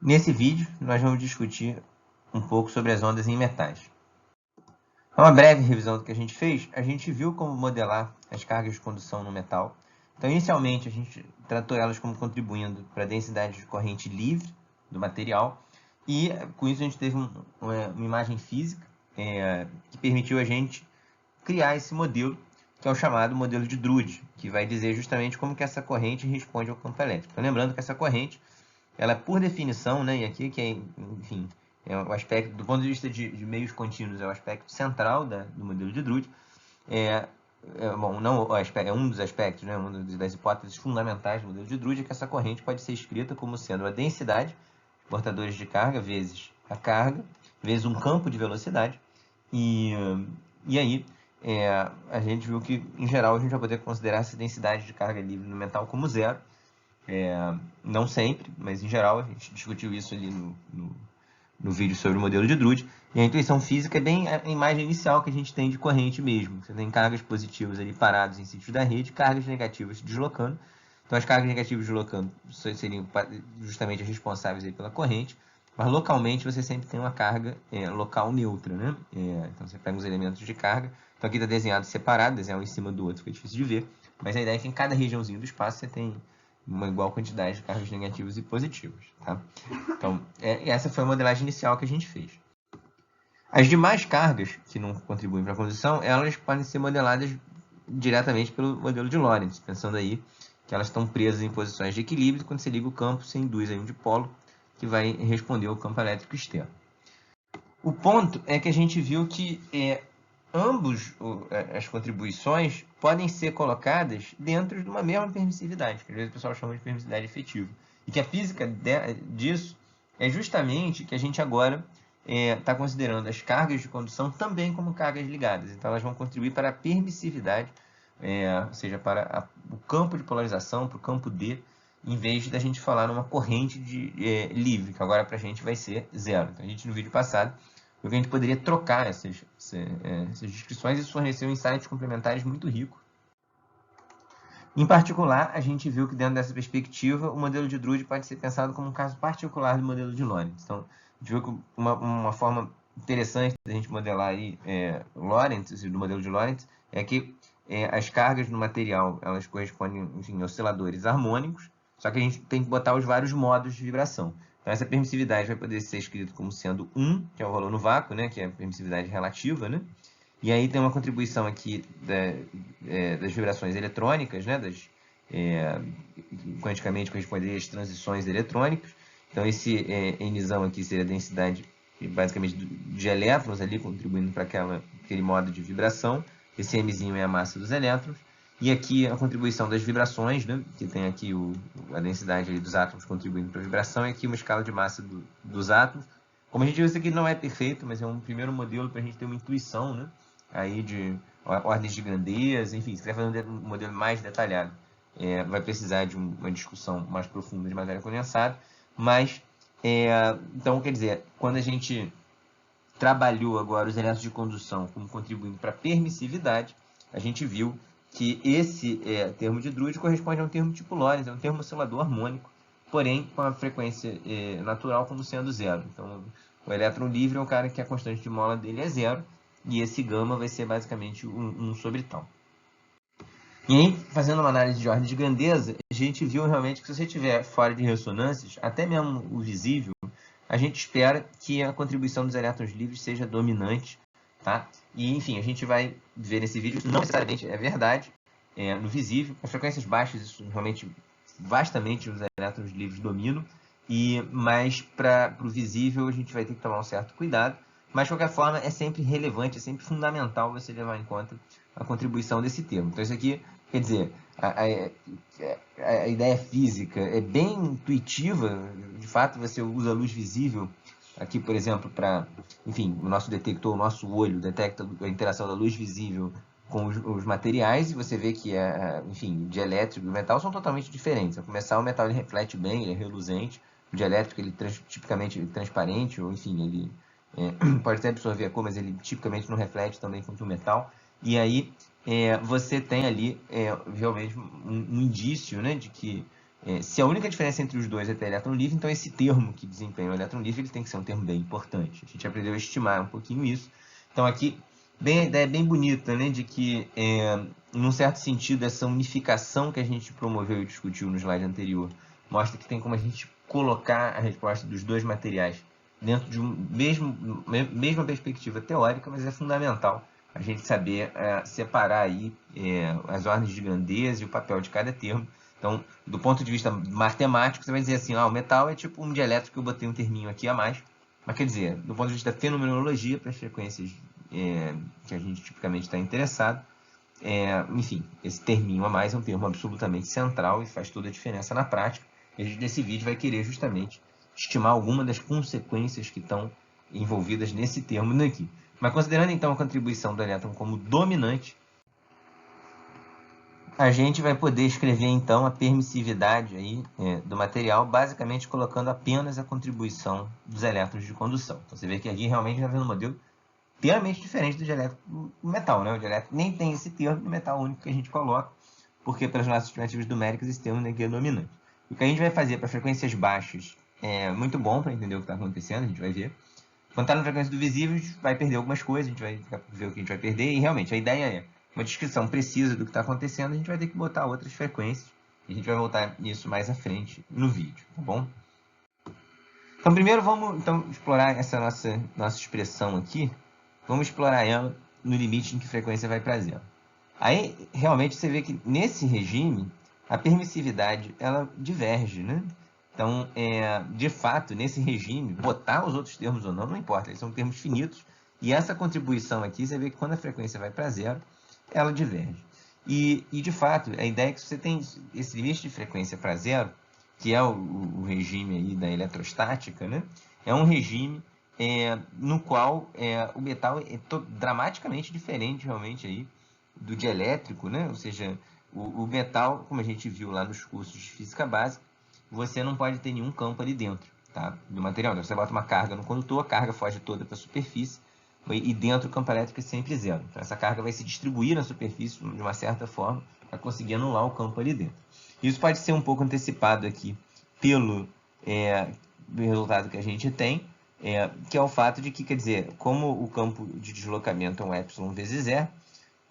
Nesse vídeo, nós vamos discutir um pouco sobre as ondas em metais. Uma breve revisão do que a gente fez, a gente viu como modelar as cargas de condução no metal. Então, inicialmente, a gente tratou elas como contribuindo para a densidade de corrente livre do material, e com isso a gente teve uma imagem física que permitiu a gente criar esse modelo, que é o chamado modelo de Drude, que vai dizer justamente como que essa corrente responde ao campo elétrico. Então, lembrando que essa corrente, ela por definição, né, e aqui que é, enfim, é o aspecto, do ponto de vista de meios contínuos, é o aspecto central do modelo de Drude, bom, não, é um dos aspectos, né, uma das hipóteses fundamentais do modelo de Drude, é que essa corrente pode ser escrita como sendo a densidade de portadores de carga vezes a carga, vezes um campo de velocidade, e aí a gente viu que, em geral, a gente vai poder considerar essa densidade de carga livre no metal como zero. Não sempre, mas em geral, a gente discutiu isso ali no vídeo sobre o modelo de Drude. E a intuição física é bem a imagem inicial que a gente tem de corrente mesmo. Você tem cargas positivas ali paradas em sítios da rede, cargas negativas se deslocando. Então, as cargas negativas deslocando seriam justamente as responsáveis aí pela corrente, mas localmente você sempre tem uma carga local neutra, né? Então, você pega os elementos de carga. Então, aqui está desenhado separado, desenhar um em cima do outro fica difícil de ver, mas a ideia é que em cada regiãozinho do espaço você tem uma igual quantidade de cargas negativas e positivas. Tá? Então, essa foi a modelagem inicial que a gente fez. As demais cargas que não contribuem para a condução, elas podem ser modeladas diretamente pelo modelo de Lorentz, pensando aí que elas estão presas em posições de equilíbrio, e quando você liga o campo, você induz aí um dipolo que vai responder ao campo elétrico externo. O ponto é que a gente viu que ambos as contribuições podem ser colocadas dentro de uma mesma permissividade, que às vezes o pessoal chama de permissividade efetiva. E que a física disso é justamente que a gente agora está considerando as cargas de condução também como cargas ligadas. Então, elas vão contribuir para a permissividade, ou seja, para o campo de polarização, para o campo D, em vez da gente falar numa corrente livre, que agora para a gente vai ser zero. Então, a gente no vídeo passado viu que a gente poderia trocar essas descrições e isso forneceu insights complementares muito ricos. Em particular, a gente viu que dentro dessa perspectiva, o modelo de Drude pode ser pensado como um caso particular do modelo de Lorentz. Então, a gente viu que uma forma interessante da gente modelar aí, Lorentz, do modelo de Lorentz, é que as cargas no material elas correspondem, enfim, a osciladores harmônicos, só que a gente tem que botar os vários modos de vibração. Então, essa permissividade vai poder ser escrita como sendo 1, que é o valor no vácuo, né, que é a permissividade relativa, né? E aí tem uma contribuição aqui das vibrações eletrônicas, né, quanticamente corresponderia às transições eletrônicas. Então, esse Nzão aqui seria a densidade, basicamente, de elétrons ali, contribuindo para aquele modo de vibração. Esse Mzinho é a massa dos elétrons. E aqui a contribuição das vibrações, né, que tem aqui a densidade ali dos átomos contribuindo para a vibração, e aqui uma escala de massa dos átomos. Como a gente viu, isso aqui não é perfeito, mas é um primeiro modelo para a gente ter uma intuição, né, aí de ordens de grandeza, enfim, se quiser fazer um modelo mais detalhado, vai precisar de uma discussão mais profunda de matéria condensada, mas, então, quer dizer, quando a gente trabalhou agora os elementos de condução como contribuindo para a permissividade, a gente viu que esse termo de Drude corresponde a um termo tipo Lorentz, é um termo oscilador harmônico, porém com a frequência natural como sendo zero. Então, o elétron livre é o cara que a constante de mola dele é zero, e esse gama vai ser basicamente 1 sobre tal. E aí, fazendo uma análise de ordem de grandeza, a gente viu realmente que se você estiver fora de ressonâncias, até mesmo o visível, a gente espera que a contribuição dos elétrons livres seja dominante, tá? E, enfim, a gente vai ver nesse vídeo, não necessariamente é verdade, no visível, com frequências baixas, isso realmente, vastamente, os elétrons livres dominam, mas para o visível a gente vai ter que tomar um certo cuidado, mas, de qualquer forma, é sempre relevante, é sempre fundamental você levar em conta a contribuição desse termo. Então, isso aqui, quer dizer, a ideia física é bem intuitiva, de fato, você usa a luz visível, aqui, por exemplo, para, enfim, o nosso detector, o nosso olho detecta a interação da luz visível com os materiais, e você vê que, enfim, o dielétrico e o metal são totalmente diferentes. Ao começar, o metal ele reflete bem, ele é reluzente, o dielétrico ele tipicamente transparente, ou enfim, ele pode até absorver a cor, mas ele tipicamente não reflete também quanto o metal. E aí você tem ali realmente um indício, né, de que Se a única diferença entre os dois é ter elétron livre, então esse termo que desempenha o elétron livre ele tem que ser um termo bem importante. A gente aprendeu a estimar um pouquinho isso. Então aqui, a ideia bem bonita, né, de que, num certo sentido, essa unificação que a gente promoveu e discutiu no slide anterior mostra que tem como a gente colocar a resposta dos dois materiais dentro de mesma perspectiva teórica, mas é fundamental a gente saber separar aí as ordens de grandeza e o papel de cada termo. Então, do ponto de vista matemático, você vai dizer assim, o metal é tipo um dielétrico que eu botei um terminho aqui a mais. Mas quer dizer, do ponto de vista da fenomenologia, para as frequências que a gente tipicamente está interessado, enfim, esse terminho a mais é um termo absolutamente central e faz toda a diferença na prática. E a gente, nesse vídeo, vai querer justamente estimar alguma das consequências que estão envolvidas nesse termo aqui. Mas considerando então a contribuição do elétron como dominante, a gente vai poder escrever então a permissividade aí, do material, basicamente colocando apenas a contribuição dos elétrons de condução. Então você vê que aqui realmente está vendo um modelo inteiramente diferente do dielétrico do metal, né? O dielétrico nem tem esse termo do metal único que a gente coloca, porque para as nossas estimativas numéricas esse termo aqui é dominante. O que a gente vai fazer para frequências baixas é muito bom para entender o que está acontecendo, a gente vai ver. Quando está na frequência do visível, a gente vai perder algumas coisas, a gente vai ver o que a gente vai perder, e realmente a ideia é uma descrição precisa do que está acontecendo, a gente vai ter que botar outras frequências, e a gente vai voltar nisso mais à frente no vídeo, tá bom? Então, primeiro vamos explorar essa nossa expressão aqui, vamos explorar ela no limite em que frequência vai para zero. Aí, realmente, você vê que nesse regime, a permissividade, ela diverge, né? Então, de fato, nesse regime, botar os outros termos ou não importa, eles são termos finitos, e essa contribuição aqui, você vê que quando a frequência vai para zero, ela diverge. E, de fato, a ideia é que você tem esse limite de frequência para zero, que é o regime aí da eletrostática, né? É um regime no qual o metal é dramaticamente diferente, realmente, aí, do dielétrico, né? Ou seja, o metal, como a gente viu lá nos cursos de física básica, você não pode ter nenhum campo ali dentro, tá? Do material. Então, você bota uma carga no condutor, a carga foge toda para a superfície, e dentro o campo elétrico é sempre zero. Então, essa carga vai se distribuir na superfície de uma certa forma para conseguir anular o campo ali dentro. Isso pode ser um pouco antecipado aqui pelo resultado que a gente tem, que é o fato de que, quer dizer, como o campo de deslocamento é um epsilon vezes E,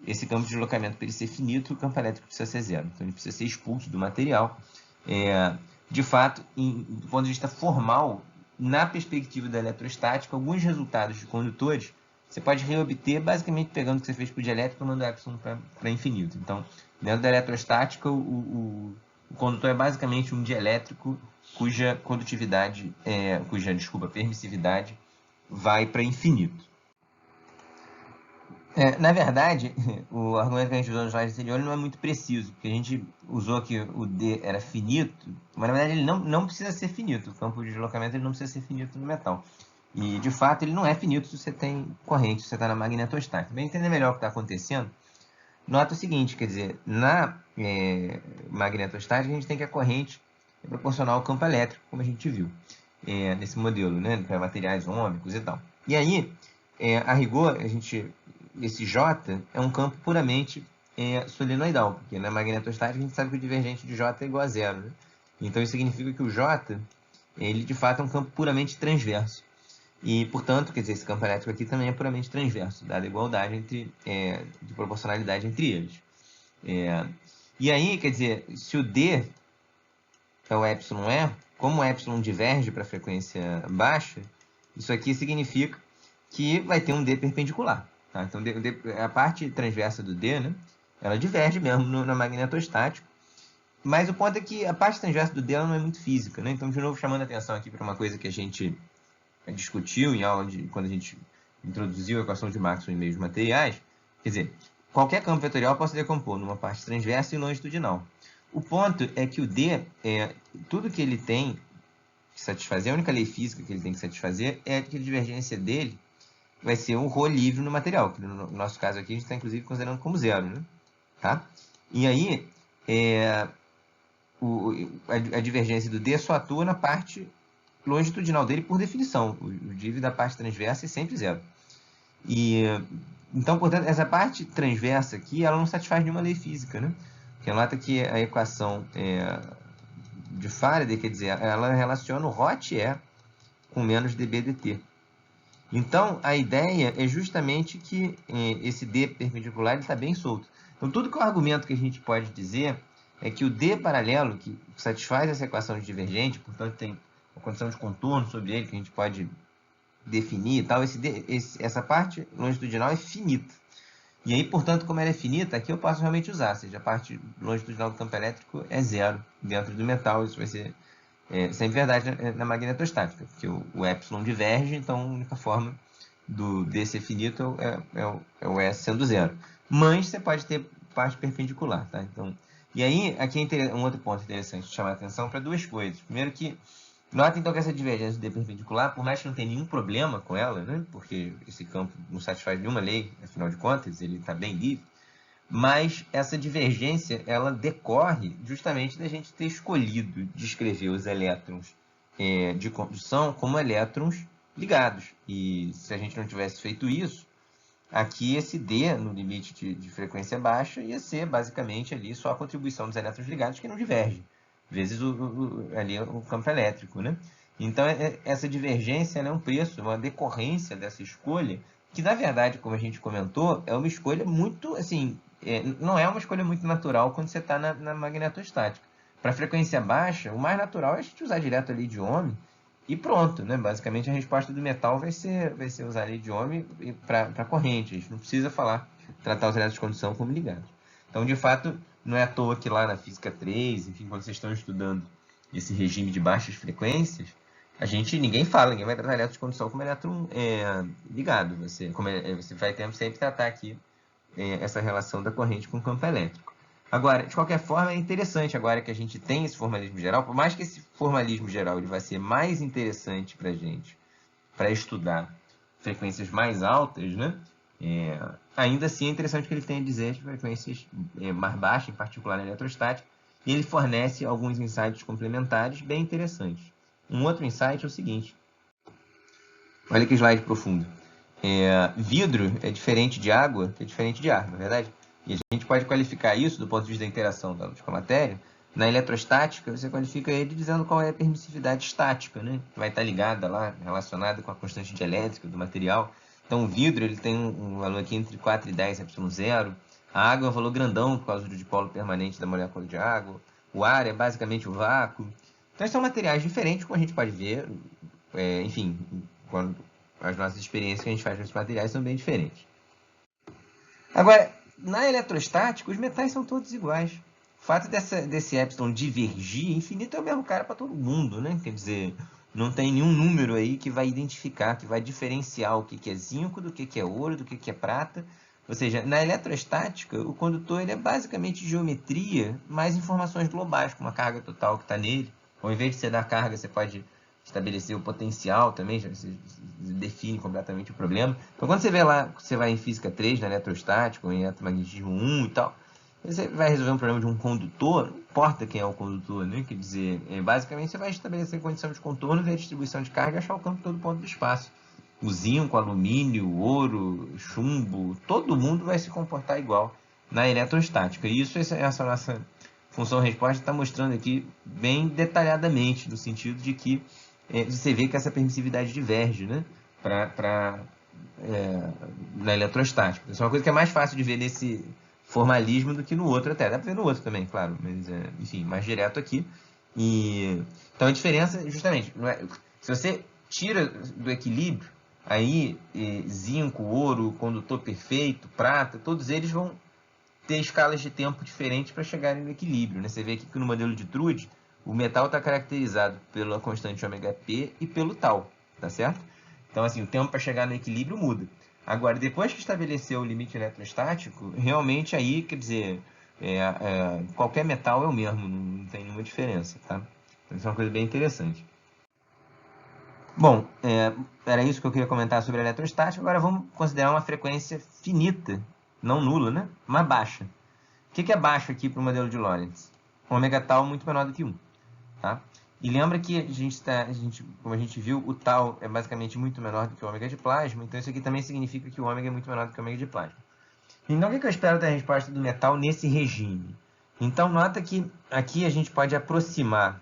esse campo de deslocamento, para ele ser finito, o campo elétrico precisa ser zero. Então, ele precisa ser expulso do material. De fato, do ponto de vista formal, na perspectiva da eletrostática, alguns resultados de condutores você pode reobter basicamente pegando o que você fez para o dielétrico e mandando epsilon para infinito. Então, dentro da eletrostática, o condutor é basicamente um dielétrico cuja condutividade, permissividade vai para infinito. Na verdade, o argumento que a gente usou no slide anterior não é muito preciso, porque a gente usou que o D era finito, mas na verdade ele não precisa ser finito. O campo de deslocamento ele não precisa ser finito no metal. E, de fato, ele não é finito se você tem corrente, se você está na magnetostática. Para entender melhor o que está acontecendo, nota o seguinte, quer dizer, na magnetostática a gente tem que a corrente é proporcional ao campo elétrico, como a gente viu nesse modelo, né, para materiais ômicos e tal. E aí, a rigor, esse J é um campo puramente solenoidal, porque na magnetostática a gente sabe que o divergente de J é igual a zero. Né? Então, isso significa que o J, ele de fato é um campo puramente transverso. E, portanto, quer dizer, esse campo elétrico aqui também é puramente transverso, dada a igualdade de proporcionalidade entre eles. E aí, quer dizer, se o D é o epsilon E, como o epsilon diverge para a frequência baixa, isso aqui significa que vai ter um D perpendicular. Tá? Então, a parte transversa do D, né, ela diverge mesmo na magnetostática. Mas o ponto é que a parte transversa do D ela não é muito física. Né? Então, de novo, chamando a atenção aqui para uma coisa que a gente discutiu em aula quando a gente introduziu a equação de Maxwell em meios materiais. Quer dizer, qualquer campo vetorial pode se decompor numa parte transversa e longitudinal. O ponto é que o D, tudo que ele tem que satisfazer, a única lei física que ele tem que satisfazer é que a divergência dele vai ser um ρ livre no material, que no nosso caso aqui a gente está inclusive considerando como zero. Né? Tá? E aí, a divergência do D só atua na parte longitudinal dele por definição. O div da parte transversa é sempre zero. Então, portanto, essa parte transversa aqui, ela não satisfaz nenhuma lei física, né? Porque nota que a equação de Faraday, quer dizer, ela relaciona o hot air com menos dBdt. Então, a ideia é justamente que esse D perpendicular está bem solto. Então, tudo que é o argumento que a gente pode dizer é que o D paralelo, que satisfaz essa equação de divergente, portanto, tem uma condição de contorno sobre ele que a gente pode definir e tal, essa parte longitudinal é finita. E aí, portanto, como ela é finita, aqui eu posso realmente usar, ou seja, a parte longitudinal do campo elétrico é zero dentro do metal, isso vai ser sempre verdade na magnetostática, porque o epsilon diverge, então a única forma D ser finito é o S sendo zero. Mas você pode ter parte perpendicular, tá? Então, e aí, aqui é um outro ponto interessante de chamar a atenção para duas coisas. Primeiro que, nota então que essa divergência D perpendicular, por mais que não tenha nenhum problema com ela, né? Porque esse campo não satisfaz nenhuma lei, afinal de contas, ele está bem livre, mas essa divergência ela decorre justamente da gente ter escolhido descrever os elétrons de condução como elétrons ligados. E se a gente não tivesse feito isso, aqui esse D no limite de frequência baixa ia ser basicamente ali só a contribuição dos elétrons ligados que não divergem, vezes ali o campo elétrico, né? Então, essa divergência é um preço, uma decorrência dessa escolha, que na verdade, como a gente comentou, é uma escolha muito, assim, não é uma escolha muito natural quando você está na magnetostática. Para frequência baixa, o mais natural é a gente usar direto a lei de Ohm e pronto, né? Basicamente, a resposta do metal vai ser usar a lei de Ohm para corrente. A gente não precisa tratar os elétrons de condução como ligados. Então, de fato, não é à toa que lá na Física 3, enfim, quando vocês estão estudando esse regime de baixas frequências, ninguém vai tratar elétron de condução como elétron ligado. Você vai sempre tratar aqui essa relação da corrente com o campo elétrico. Agora, de qualquer forma, é interessante agora que a gente tem esse formalismo geral, por mais que esse formalismo geral ele vai ser mais interessante para a gente, para estudar frequências mais altas, né? Ainda assim é interessante que ele tenha a dizer as frequências mais baixas, em particular na eletrostática, e ele fornece alguns insights complementares bem interessantes. Um outro insight é o seguinte, olha que slide profundo. Vidro é diferente de água, que é diferente de ar, não é verdade? E a gente pode qualificar isso do ponto de vista da interação da luz com a matéria. Na eletrostática, você qualifica ele dizendo qual é a permissividade estática, né? Que vai estar ligada lá, relacionada com a constante dielétrica do material. Então, o vidro ele tem um valor aqui entre 4 e 10 ε0. A água é um valor grandão por causa do dipolo permanente da molécula de água. O ar é basicamente o vácuo. Então, são materiais diferentes, como a gente pode ver. Enfim, quando as nossas experiências que a gente faz com esses materiais são bem diferentes. Agora, na eletrostática, os metais são todos iguais. O fato desse epsilon divergir, infinito é o mesmo cara para todo mundo, né? Quer dizer, não tem nenhum número aí que vai identificar, que vai diferenciar o que é zinco, do que é ouro, do que é prata. Ou seja, na eletrostática, o condutor ele é basicamente geometria, mais informações globais, como a carga total que está nele. Ao invés de você dar carga, você pode estabelecer o potencial também, já você define completamente o problema. Então, quando você vê lá, você vai em Física 3, na eletrostática, ou em eletromagnetismo 1 e tal, você vai resolver um problema de um condutor, não importa quem é o condutor, né? Quer dizer, basicamente você vai estabelecer condição de contorno, ver a distribuição de carga e achar o campo todo ponto do espaço. O zinco, o alumínio, o ouro, o chumbo, todo mundo vai se comportar igual na eletrostática. E isso, essa nossa função-resposta está mostrando aqui bem detalhadamente, no sentido de que você vê que essa permissividade diverge, né? Na eletrostática. Isso é uma coisa que é mais fácil de ver nesse formalismo do que no outro até. Dá para ver no outro também, claro, mas enfim, mais direto aqui. Então a diferença, justamente, se você tira do equilíbrio, aí zinco, ouro, condutor perfeito, prata, todos eles vão ter escalas de tempo diferentes para chegarem no equilíbrio, né? Você vê aqui que no modelo de Trude, o metal está caracterizado pela constante ômega-p e pelo tau, tá certo? Então, assim, o tempo para chegar no equilíbrio muda. Agora, depois que estabeleceu o limite eletrostático, realmente aí, quer dizer, qualquer metal é o mesmo, não tem nenhuma diferença, tá? Então, isso é uma coisa bem interessante. Bom, era isso que eu queria comentar sobre a eletrostática. Agora vamos considerar uma frequência finita, não nula, né? Mas baixa. O que é baixo aqui para o modelo de Lorentz? Ômega tal muito menor do que 1. Tá? E lembra que como a gente viu, o tau é basicamente muito menor do que o ômega de plasma, então isso aqui também significa que o ômega é muito menor do que o ômega de plasma. Então, o que eu espero da resposta do metal nesse regime? Então, nota que aqui a gente pode aproximar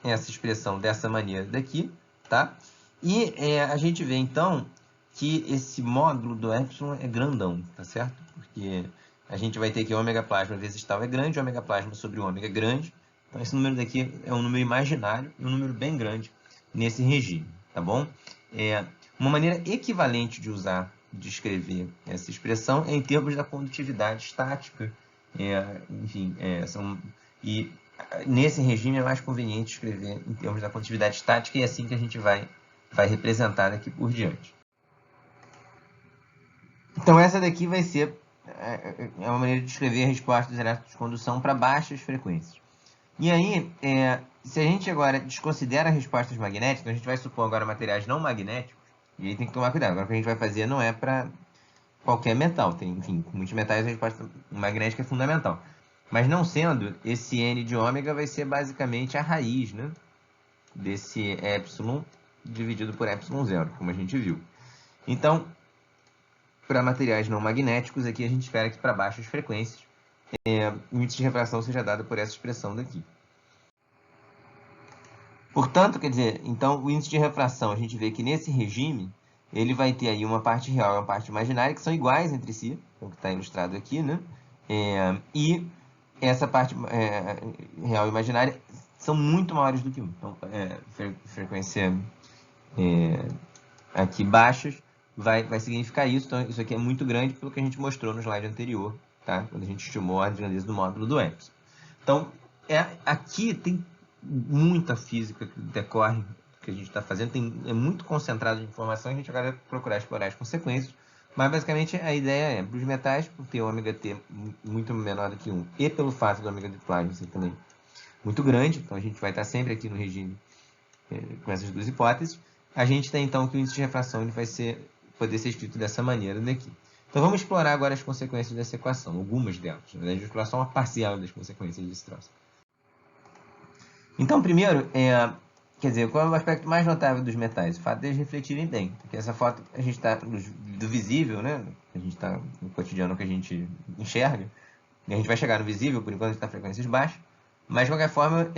essa expressão dessa maneira daqui, tá? E a gente vê, então, que esse módulo do epsilon é grandão, tá certo? Porque a gente vai ter que ômega plasma vezes tal é grande, ômega plasma sobre ômega é grande. Então, esse número daqui é um número imaginário e um número bem grande nesse regime, tá bom? Uma maneira equivalente de escrever essa expressão é em termos da condutividade estática. Enfim, e nesse regime é mais conveniente escrever em termos da condutividade estática, e é assim que a gente vai representar daqui por diante. Então, essa daqui vai ser uma maneira de escrever a resposta dos elétrons de condução para baixas frequências. E aí, se a gente agora desconsidera respostas magnéticas, a gente vai supor agora materiais não magnéticos, e aí tem que tomar cuidado. Agora, o que a gente vai fazer não é para qualquer metal. Enfim, com muitos metais a resposta magnética é fundamental. Mas não sendo, esse N de ômega vai ser basicamente a raiz, né, desse epsilon dividido por epsilon zero, como a gente viu. Então, para materiais não magnéticos, aqui a gente espera que para baixas frequências o índice de refração seja dado por essa expressão daqui. Portanto, quer dizer, então o índice de refração, a gente vê que nesse regime, ele vai ter aí uma parte real e uma parte imaginária, que são iguais entre si, é o que está ilustrado aqui, né? E essa parte real e imaginária são muito maiores do que 1. Então, frequência aqui baixas vai significar isso. Então, isso aqui é muito grande pelo que a gente mostrou no slide anterior, tá? Quando a gente estimou a grandeza do módulo do epsilon. Então, aqui tem muita física que decorre que a gente está fazendo, é muito concentrado de informação, a gente agora vai procurar explorar as consequências, mas basicamente a ideia é, para os metais, por ter ômega T muito menor do que 1, e pelo fato do ômega de plasma ser também muito grande, então a gente vai estar sempre aqui no regime com essas duas hipóteses, a gente tem então que o índice de refração ele vai poder ser escrito dessa maneira daqui. Então vamos explorar agora as consequências dessa equação, algumas delas. Na verdade, vou explorar só uma parcial das consequências desse troço. Então, primeiro, quer dizer, qual é o aspecto mais notável dos metais? O fato de eles refletirem bem. Porque essa foto, a gente está do visível, né? A gente está no cotidiano que a gente enxerga. E a gente vai chegar no visível, por enquanto a gente está em frequências baixas. Mas, de qualquer forma,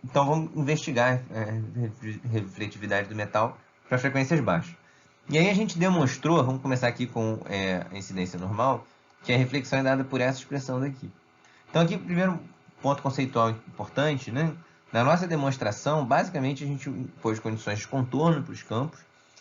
então vamos investigar a refletividade do metal para frequências baixas. E aí a gente demonstrou, vamos começar aqui com a incidência normal, que a reflexão é dada por essa expressão daqui. Então, aqui, o primeiro ponto conceitual importante, né? Na nossa demonstração, basicamente, a gente pôs condições de contorno para os campos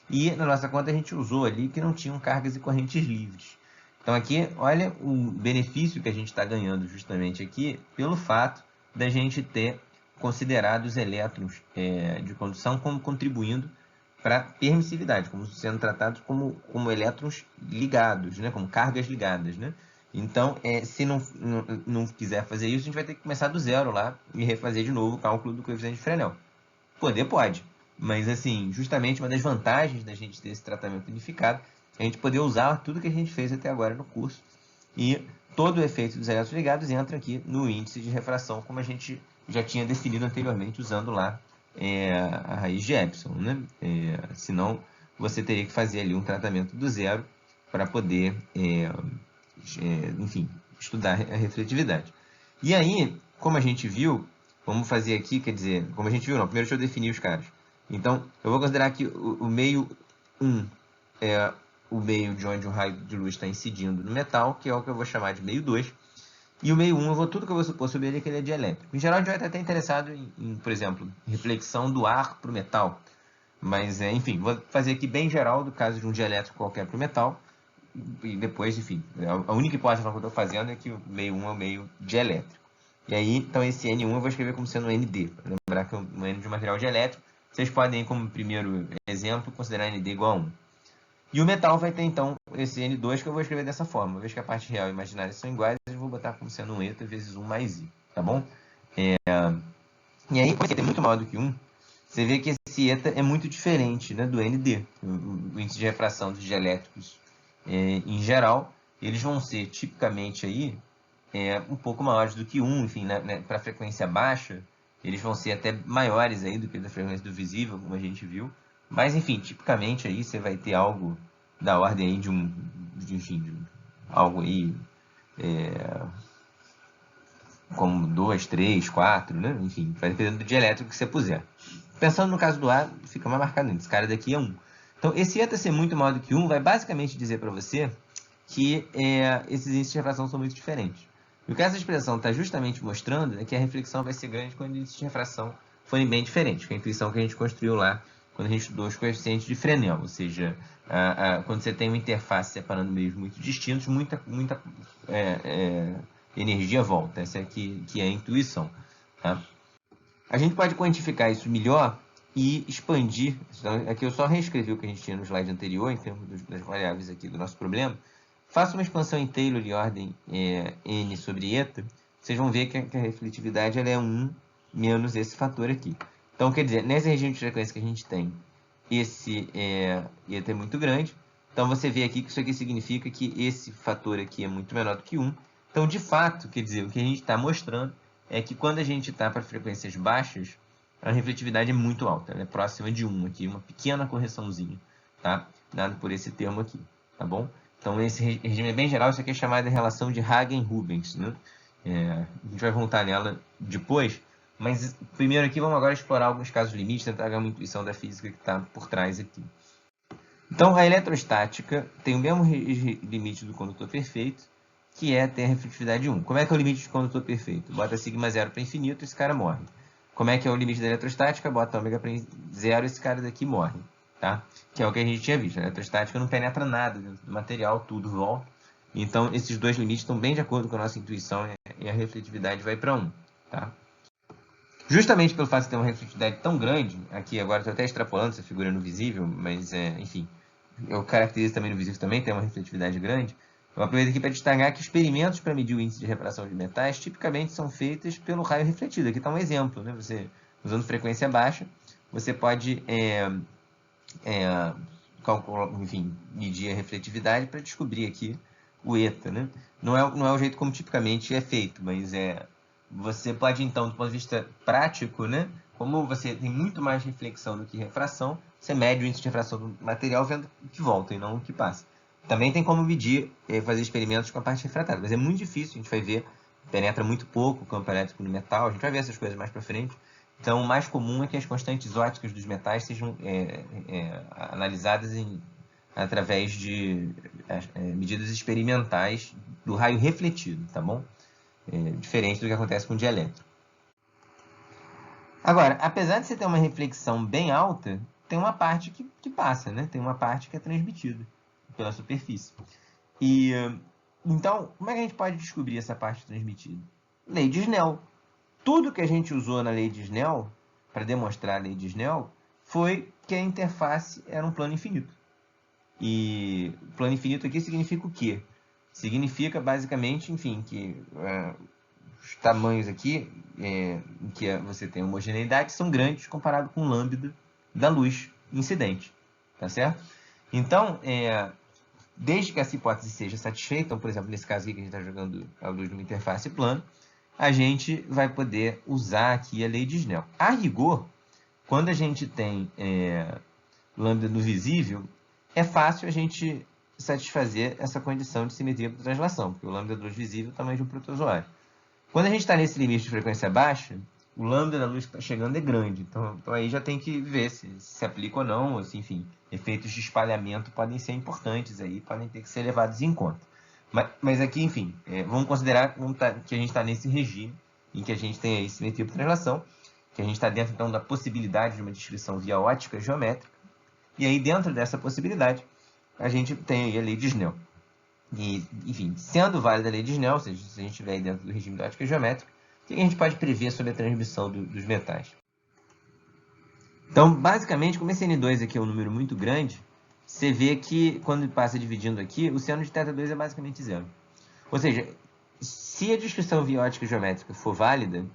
e, na nossa conta, a gente usou ali que não tinham cargas e correntes livres. Então, aqui, olha o benefício que a gente está ganhando justamente aqui pelo fato da gente ter considerado os elétrons de condução como contribuindo para a permissividade, como sendo tratados como elétrons ligados, né? Como cargas ligadas, né? Então, se não quiser fazer isso, a gente vai ter que começar do zero lá e refazer de novo o cálculo do coeficiente de Fresnel. Poder pode, mas assim, justamente uma das vantagens da gente ter esse tratamento unificado é a gente poder usar tudo que a gente fez até agora no curso e todo o efeito dos elétrons ligados entra aqui no índice de refração, como a gente já tinha definido anteriormente usando lá a raiz de epsilon, né? Senão, você teria que fazer ali um tratamento do zero para poder enfim, estudar a refletividade. E aí, como a gente viu, vamos fazer aqui, quer dizer, como a gente viu, não, primeiro deixa eu definir os caras. Então, eu vou considerar que o meio 1 é o meio de onde o raio de luz está incidindo no metal, que é o que eu vou chamar de meio 2. E o meio 1, tudo que eu vou supor sobre ele é que ele é dielétrico. Em geral, a gente vai estar até interessado em, por exemplo, reflexão do ar para o metal. Mas, enfim, vou fazer aqui bem geral do caso de um dielétrico qualquer para o metal. E depois, enfim, a única hipótese que eu estou fazendo é que o meio 1 é o meio dielétrico. E aí, então, esse N1 eu vou escrever como sendo ND, para lembrar que é um N de um material dielétrico. Vocês podem, como primeiro exemplo, considerar ND igual a 1. E o metal vai ter, então, esse N2 que eu vou escrever dessa forma. Uma vez que a parte real e imaginária são iguais, eu vou botar como sendo um eta vezes 1 mais I, tá bom? E aí, como esse eta é muito maior do que 1, você vê que esse eta é muito diferente, né, do ND. O índice de refração dos dielétricos, em geral, eles vão ser tipicamente aí, um pouco maiores do que 1, enfim, para frequência baixa, eles vão ser até maiores aí do que da frequência do visível, como a gente viu. Mas, enfim, tipicamente aí você vai ter algo da ordem aí de algo aí como 2, 3, 4, né? Enfim, vai dependendo do dielétrico que você puser. Pensando no caso do A, fica mais marcado ainda. Esse cara daqui é 1. Então, esse eta ser muito maior do que 1 vai basicamente dizer para você que esses índices de refração são muito diferentes. E o que essa expressão está justamente mostrando é que a reflexão vai ser grande quando os índices de refração forem bem diferentes, que é a intuição que a gente construiu lá quando a gente estudou os coeficientes de Fresnel, ou seja, quando você tem uma interface separando meios muito distintos, muita energia volta. Essa é que é a intuição. Tá? A gente pode quantificar isso melhor e expandir. Então, aqui eu só reescrevi o que a gente tinha no slide anterior, em termos das variáveis aqui do nosso problema. Faça uma expansão em Taylor de ordem n sobre eta. Vocês vão ver que a refletividade ela é 1 menos esse fator aqui. Então, quer dizer, nesse regime de frequência que a gente tem, esse eta é muito grande. Então, você vê aqui que isso aqui significa que esse fator aqui é muito menor do que 1. Então, de fato, quer dizer, o que a gente está mostrando é que quando a gente está para frequências baixas, a refletividade é muito alta. Ela é próxima de 1 aqui, uma pequena correçãozinha, tá? Dado por esse termo aqui, tá bom? Então, esse regime é bem geral, isso aqui é chamado de relação de Hagen-Rubens, né? A gente vai voltar nela depois, mas primeiro aqui vamos agora explorar alguns casos limites, tentar dar uma intuição da física que está por trás aqui. Então, a eletrostática tem o mesmo limite do condutor perfeito, que é ter a refletividade 1. Como é que é o limite do condutor perfeito? Bota sigma 0 para infinito, esse cara morre. Como é que é o limite da eletrostática? Bota ômega para 0, esse cara daqui morre. Tá? Que é o que a gente tinha visto. A eletrostática não penetra nada dentro do material, tudo volta. Então, esses dois limites estão bem de acordo com a nossa intuição e a refletividade vai para 1. Tá? Justamente pelo fato de ter uma refletividade tão grande, aqui agora estou até extrapolando essa figura no visível, mas enfim, eu caracterizo também no visível também, tem uma refletividade grande. Eu aproveito aqui para destacar que experimentos para medir o índice de refração de metais tipicamente são feitos pelo raio refletido. Aqui está um exemplo, né? Você, usando frequência baixa, você pode enfim, medir a refletividade para descobrir aqui o eta. Né? Não é o jeito como tipicamente é feito, mas você pode, então, do ponto de vista prático, né? Como você tem muito mais reflexão do que refração, você mede o índice de refração do material vendo o que volta e não o que passa. Também tem como medir, fazer experimentos com a parte refratária, mas é muito difícil, a gente vai ver, penetra muito pouco o campo elétrico no metal, a gente vai ver essas coisas mais para frente. Então, o mais comum é que as constantes óticas dos metais sejam analisadas através de medidas experimentais do raio refletido, tá bom? Diferente do que acontece com o dielétrico. Agora, apesar de você ter uma reflexão bem alta, tem uma parte que passa, né? Tem uma parte que é transmitida pela superfície. Então, como é que a gente pode descobrir essa parte transmitida? Lei de Snell. Tudo que a gente usou na lei de Snell, para demonstrar a lei de Snell, foi que a interface era um plano infinito. E plano infinito aqui significa o quê? Significa, basicamente, enfim, que os tamanhos aqui, em que você tem homogeneidade, são grandes comparado com o lambda da luz incidente. Tá certo? Então, desde que essa hipótese seja satisfeita, então, por exemplo, nesse caso aqui que a gente está jogando a luz numa interface plana, a gente vai poder usar aqui a lei de Snell. A rigor, quando a gente tem lambda no visível, é fácil a gente satisfazer essa condição de simetria por translação, porque o lambda da luz visível é o tamanho de um protozoário. Quando a gente está nesse limite de frequência baixa, o lambda da luz que está chegando é grande. Então aí já tem que ver se aplica ou não. Assim, enfim, efeitos de espalhamento podem ser importantes aí, podem ter que ser levados em conta. Mas aqui, enfim, vamos considerar que a gente está nesse regime em que a gente tem aí simetria por translação, que a gente está dentro, então, da possibilidade de uma descrição via ótica geométrica. E aí, dentro dessa possibilidade, a gente tem aí a lei de Snell. E, enfim, sendo válida a lei de Snell, ou seja, se a gente estiver aí dentro do regime da ótica geométrica, o que a gente pode prever sobre a transmissão dos metais? Então, basicamente, como esse N2 aqui é um número muito grande, você vê que, quando passa dividindo aqui, o seno de θ2 é basicamente zero. Ou seja, se a descrição via ótica geométrica for válida,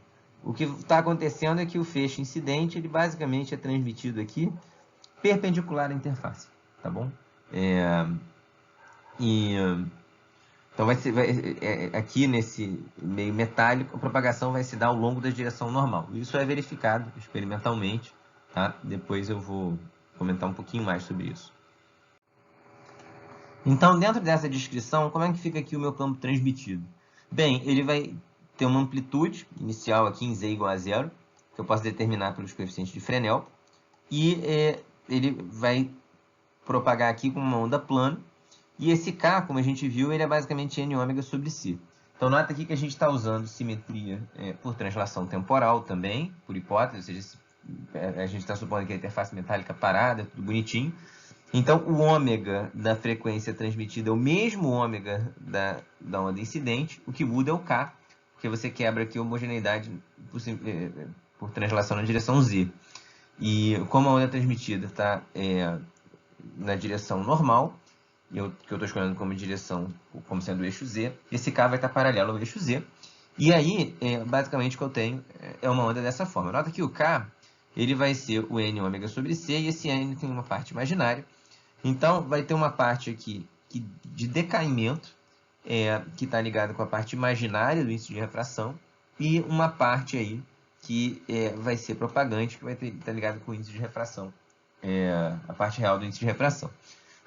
o que está acontecendo é que o feixe incidente, ele basicamente é transmitido aqui perpendicular à interface, tá bom? Então, aqui nesse meio metálico, a propagação vai se dar ao longo da direção normal. Isso é verificado experimentalmente, tá? Depois eu vou comentar um pouquinho mais sobre isso. Então, dentro dessa descrição, como é que fica aqui o meu campo transmitido? Bem, ele vai ter uma amplitude inicial aqui em z igual a 0, que eu posso determinar pelos coeficientes de Fresnel, e ele vai propagar aqui com uma onda plana, e esse K, como a gente viu, ele é basicamente n ômega sobre c. Então, nota aqui que a gente está usando simetria por translação temporal também, por hipótese, ou seja, a gente está supondo que a interface metálica parada, tudo bonitinho. Então, o ômega da frequência transmitida é o mesmo ômega da onda incidente, o que muda é o K, porque você quebra aqui a homogeneidade por translação na direção z. E como a onda transmitida está na direção normal, que eu estou escolhendo como direção, como sendo o eixo z, esse K vai estar paralelo ao eixo z. E aí, basicamente, o que eu tenho é uma onda dessa forma. Nota que o K ele vai ser o n ômega sobre c, e esse n tem uma parte imaginária. Então, vai ter uma parte aqui de decaimento, que está ligada com a parte imaginária do índice de refração, e uma parte aí que vai ser propagante, que vai estar ligada com o índice de refração, a parte real do índice de refração.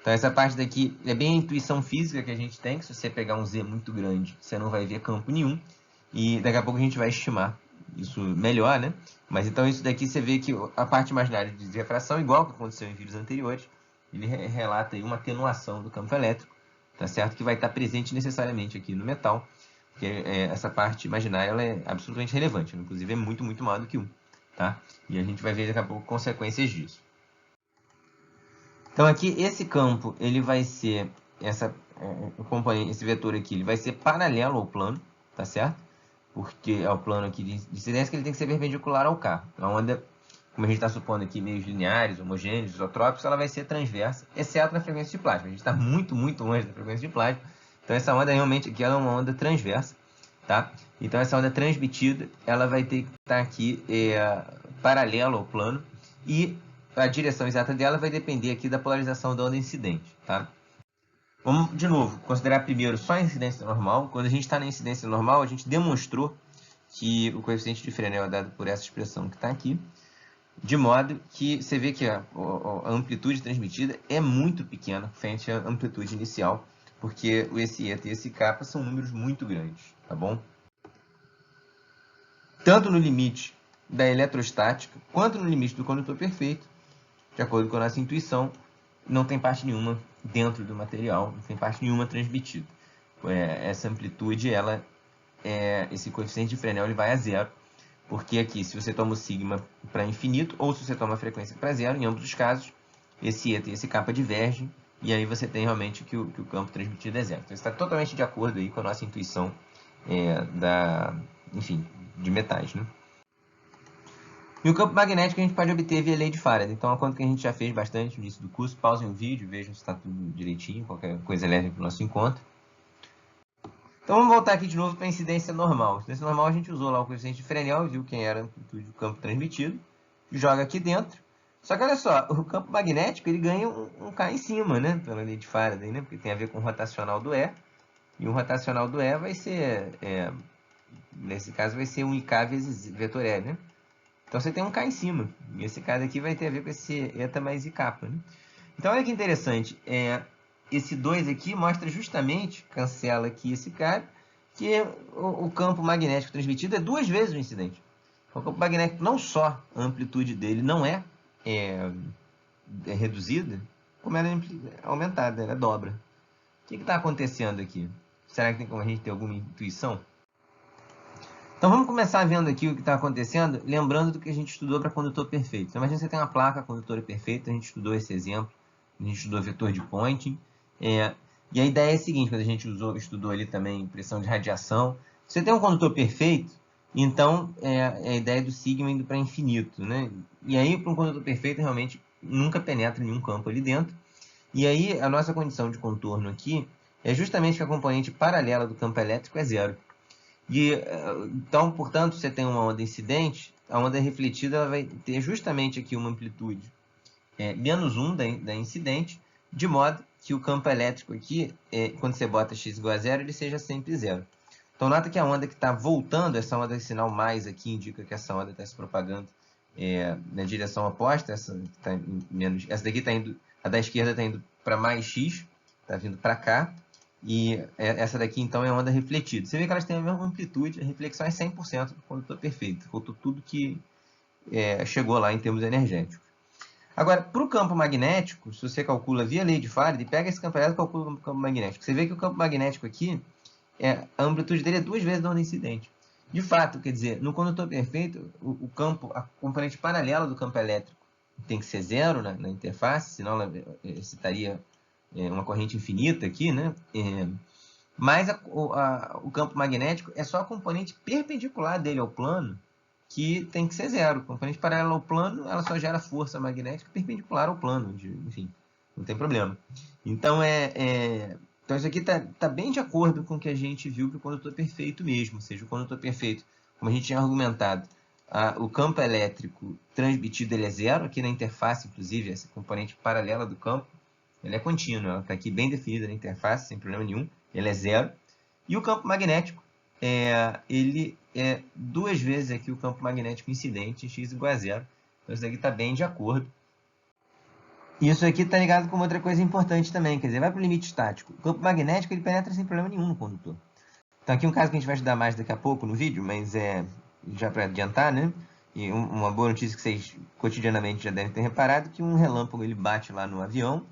Então, essa parte daqui é bem a intuição física que a gente tem, que se você pegar um Z muito grande, você não vai ver campo nenhum, e daqui a pouco a gente vai estimar isso melhor, né? Mas então isso daqui você vê que a parte imaginária de refração, igual que aconteceu em vídeos anteriores, ele relata aí uma atenuação do campo elétrico, tá certo? Que vai estar presente necessariamente aqui no metal, porque essa parte imaginária ela é absolutamente relevante, inclusive é muito, muito maior do que 1, tá? E a gente vai ver daqui a pouco consequências disso. Então aqui esse campo ele vai ser esse vetor aqui, ele vai ser paralelo ao plano, tá certo? Porque é o plano aqui de incidência que ele tem que ser perpendicular ao K. A onda, como a gente está supondo aqui, meios lineares, homogêneos, isotrópicos, ela vai ser transversa, exceto na frequência de plasma. A gente está muito, muito longe da frequência de plasma. Então essa onda realmente aqui ela é uma onda transversa, tá? Então essa onda transmitida, ela vai ter que estar aqui paralelo ao plano, e a direção exata dela vai depender aqui da polarização da onda incidente, tá? Vamos, de novo, considerar primeiro só a incidência normal. Quando a gente está na incidência normal, a gente demonstrou que o coeficiente de Fresnel é dado por essa expressão que está aqui, de modo que você vê que a amplitude transmitida é muito pequena frente à amplitude inicial, porque esse eta e esse kappa são números muito grandes, tá bom? Tanto no limite da eletrostática, quanto no limite do condutor perfeito, de acordo com a nossa intuição, não tem parte nenhuma dentro do material, não tem parte nenhuma transmitida. Essa amplitude, esse coeficiente de Fresnel ele vai a zero, porque aqui, se você toma o sigma para infinito, ou se você toma a frequência para zero, em ambos os casos, esse eta e esse kappa divergem, e aí você tem realmente que o campo transmitido é zero. Então, isso está totalmente de acordo aí com a nossa intuição enfim, de metais, né? E o campo magnético a gente pode obter via lei de Faraday. Então, é uma conta que a gente já fez bastante no início do curso. Pausem o vídeo, vejam se está tudo direitinho, qualquer coisa leve para o nosso encontro. Então, vamos voltar aqui de novo para a incidência normal. A incidência normal a gente usou lá o coeficiente de Fresnel, viu quem era a amplitude do campo transmitido, joga aqui dentro. Só que olha só, o campo magnético ele ganha um K em cima, né? Pela lei de Faraday, né? Porque tem a ver com o rotacional do E. E o rotacional do E vai ser, nesse caso, vai ser um IK vezes vetor E, né? Então você tem um K em cima. E esse K daqui vai ter a ver com esse eta mais I kappa, né? Então olha que interessante. Esse 2 aqui mostra justamente, cancela aqui esse cara, que o campo magnético transmitido é 2 vezes o incidente. O campo magnético não só a amplitude dele não é reduzida, como ela é aumentada, ela dobra. O que está acontecendo aqui? Será que tem como a gente ter alguma intuição? Então vamos começar vendo aqui o que está acontecendo, lembrando do que a gente estudou para condutor perfeito. Então, imagina que você tem uma placa condutora perfeita, a gente estudou esse exemplo, a gente estudou vetor de Poynting, e a ideia é a seguinte, quando a gente estudou ali também pressão de radiação, você tem um condutor perfeito, então a ideia do sigma indo para infinito, né? E aí, para um condutor perfeito, realmente nunca penetra nenhum campo ali dentro, e aí a nossa condição de contorno aqui é justamente que a componente paralela do campo elétrico é zero. Então, portanto, você tem uma onda incidente, a onda refletida ela vai ter justamente aqui uma amplitude menos 1 da incidente, de modo que o campo elétrico aqui, quando você bota x igual a zero, ele seja sempre zero. Então, nota que a onda que está voltando, essa onda de sinal mais aqui, indica que essa onda está se propagando na direção oposta, essa daqui está indo, a da esquerda está indo para mais x, está vindo para cá, e essa daqui, então, é onda refletida. Você vê que elas têm a mesma amplitude, a reflexão é 100% do condutor perfeito. Faltou tudo que chegou lá em termos energéticos. Agora, para o campo magnético, se você calcula via lei de Faraday, pega esse campo elétrico e calcula o campo magnético. Você vê que o campo magnético aqui, a amplitude dele é 2 vezes da onda incidente. De fato, quer dizer, no condutor perfeito, o campo, a componente paralela do campo elétrico tem que ser zero na interface, senão ela excitaria uma corrente infinita aqui, né? Mas o campo magnético é só a componente perpendicular dele ao plano que tem que ser zero. A componente paralela ao plano, ela só gera força magnética perpendicular ao plano, enfim, não tem problema. Então, então isso aqui está bem de acordo com o que a gente viu para o condutor perfeito mesmo, ou seja, o condutor perfeito, como a gente tinha argumentado, o campo elétrico transmitido ele é zero, aqui na interface, inclusive, essa componente paralela do campo, ela é contínua, ela está aqui bem definida na interface, sem problema nenhum, ele é zero. E o campo magnético, ele é 2 vezes aqui o campo magnético incidente, x igual a zero. Então isso aqui está bem de acordo. E isso aqui está ligado com outra coisa importante também, quer dizer, vai para o limite estático. O campo magnético ele penetra sem problema nenhum no condutor. Então aqui um caso que a gente vai estudar mais daqui a pouco no vídeo, mas já para adiantar, né? E uma boa notícia que vocês cotidianamente já devem ter reparado, que um relâmpago ele bate lá no avião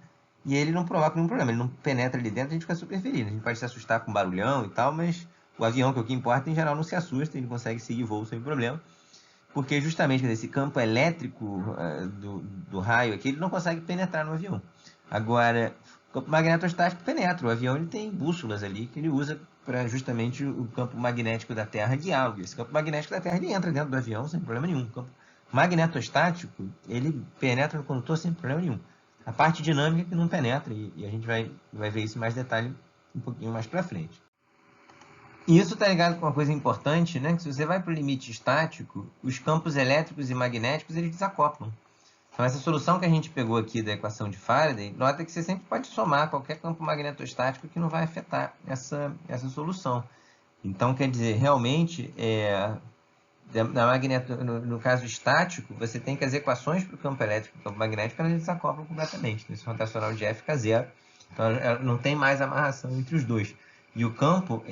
e ele não provoca nenhum problema, ele não penetra ali dentro, a gente fica super feliz. A gente pode se assustar com barulhão e tal, mas o avião, que é o que importa, em geral não se assusta, ele consegue seguir voo sem problema. Porque justamente esse campo elétrico do raio aqui, ele não consegue penetrar no avião. Agora, o campo magnetostático penetra. O avião ele tem bússolas ali que ele usa para justamente o campo magnético da Terra guiá-lo. Esse campo magnético da Terra ele entra dentro do avião sem problema nenhum. O campo magnetostático ele penetra no condutor sem problema nenhum. A parte dinâmica que não penetra, e a gente vai ver isso em mais detalhe um pouquinho mais para frente. E isso está ligado com uma coisa importante, né? Que se você vai para o limite estático, os campos elétricos e magnéticos eles desacoplam. Então, essa solução que a gente pegou aqui da equação de Faraday, nota que você sempre pode somar qualquer campo magnetostático que não vai afetar essa solução. Então, quer dizer, realmente, no caso estático, você tem que as equações para o campo elétrico e o campo magnético elas desacoplam completamente. Esse rotacional de F fica zero. Então, não tem mais amarração entre os dois. E o campo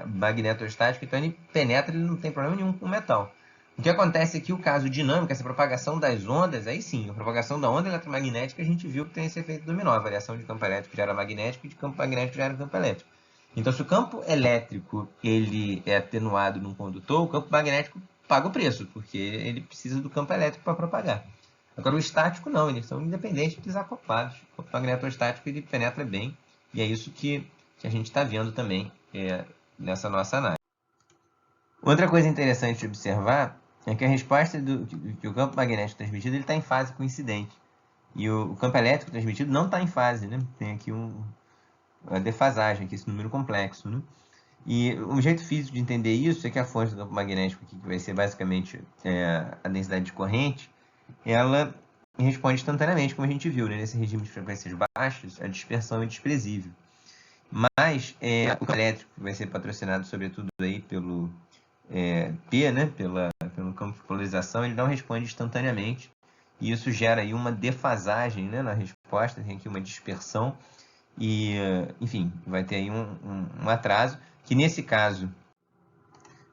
magnetostático, então ele penetra, ele não tem problema nenhum com o metal. O que acontece aqui, o caso dinâmico, essa propagação das ondas, aí sim, a propagação da onda eletromagnética, a gente viu que tem esse efeito dominó, a variação de campo elétrico gera magnético e de campo magnético gera campo elétrico. Então, se o campo elétrico ele é atenuado num condutor, o campo magnético paga o preço, porque ele precisa do campo elétrico para propagar. Agora, o estático não, eles são independentes, desacoplados. O campo magnetostático ele penetra bem, e é isso que a gente está vendo também nessa nossa análise. Outra coisa interessante de observar é que a resposta que o campo magnético transmitido está em fase com o incidente. E o campo elétrico transmitido não está em fase, né? Tem aqui uma defasagem, aqui, esse número complexo. Né? E um jeito físico de entender isso é que a fonte do campo magnético, aqui, que vai ser basicamente a densidade de corrente, ela responde instantaneamente, como a gente viu, né? Nesse regime de frequências baixas, a dispersão é desprezível. Mas o campo elétrico vai ser patrocinado, sobretudo, aí pelo P, né? Pelo campo de polarização, ele não responde instantaneamente. E isso gera aí uma defasagem, né, na resposta, tem aqui uma dispersão. E, enfim, vai ter aí um atraso, que nesse caso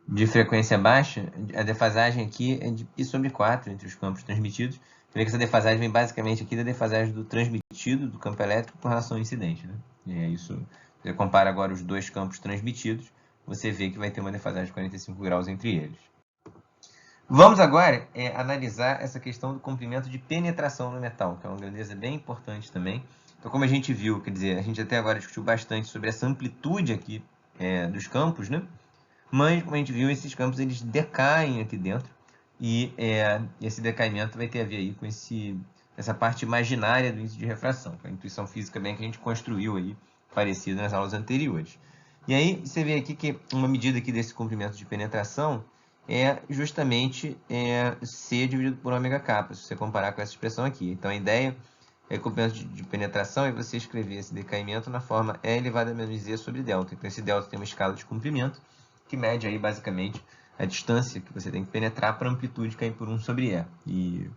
de frequência baixa, a defasagem aqui é de π sobre 4 entre os campos transmitidos. Você vê que essa defasagem vem basicamente aqui da defasagem do transmitido do campo elétrico com relação ao incidente. Né? E é isso, você compara agora os dois campos transmitidos, você vê que vai ter uma defasagem de 45 graus entre eles. Vamos agora analisar essa questão do comprimento de penetração no metal, que é uma grandeza bem importante também. Então, como a gente viu, quer dizer, a gente até agora discutiu bastante sobre essa amplitude aqui dos campos, né? Mas, como a gente viu, esses campos eles decaem aqui dentro e esse decaimento vai ter a ver aí com essa parte imaginária do índice de refração, com a intuição física bem que a gente construiu aí, parecida nas aulas anteriores. E aí, você vê aqui que uma medida aqui desse comprimento de penetração é justamente C dividido por ômega kappa, se você comparar com essa expressão aqui. Então, a ideia é que o comprimento de penetração é você escrever esse decaimento na forma E elevado a menos Z sobre delta. Então, esse delta tem uma escala de comprimento que mede aí, basicamente, a distância que você tem que penetrar para a amplitude cair por 1 sobre E. E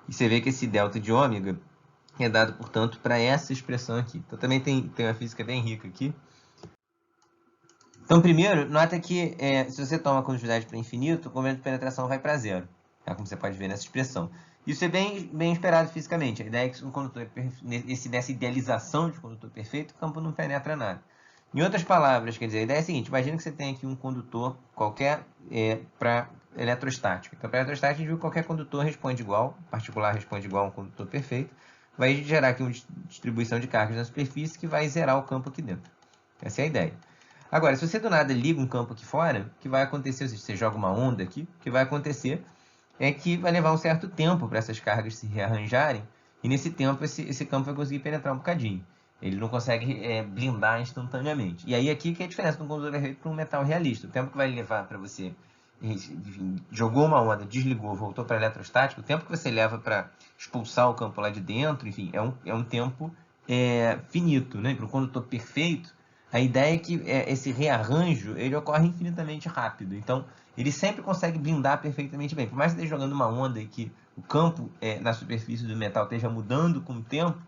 você vê que esse delta de ômega é dado, portanto, para essa expressão aqui. Então, também tem uma física bem rica aqui, Então, primeiro, nota que se você toma a condutividade para infinito, o comprimento de penetração vai para zero, tá? Como você pode ver nessa expressão. Isso é bem esperado fisicamente. A ideia é que um condutor, nessa idealização de condutor perfeito, o campo não penetra nada. Em outras palavras, quer dizer, a ideia é a seguinte: imagina que você tem aqui um condutor qualquer para eletrostático. Então, para eletrostático, a gente viu que qualquer condutor responde igual, particular responde igual a um condutor perfeito, vai gerar aqui uma distribuição de cargas na superfície que vai zerar o campo aqui dentro. Essa é a ideia. Agora, se você do nada liga um campo aqui fora, o que vai acontecer, se você joga uma onda aqui, o que vai acontecer é que vai levar um certo tempo para essas cargas se rearranjarem, e nesse tempo esse campo vai conseguir penetrar um bocadinho. Ele não consegue blindar instantaneamente. E aí aqui que é a diferença de um condutor perfeito para um metal realista. O tempo que vai levar para você, enfim, jogou uma onda, desligou, voltou para eletrostático, o tempo que você leva para expulsar o campo lá de dentro, enfim, é um tempo finito, né? Para um condutor perfeito, a ideia é que esse rearranjo ele ocorre infinitamente rápido. Então, ele sempre consegue blindar perfeitamente bem. Por mais que esteja jogando uma onda e que o campo na superfície do metal esteja mudando com o tempo,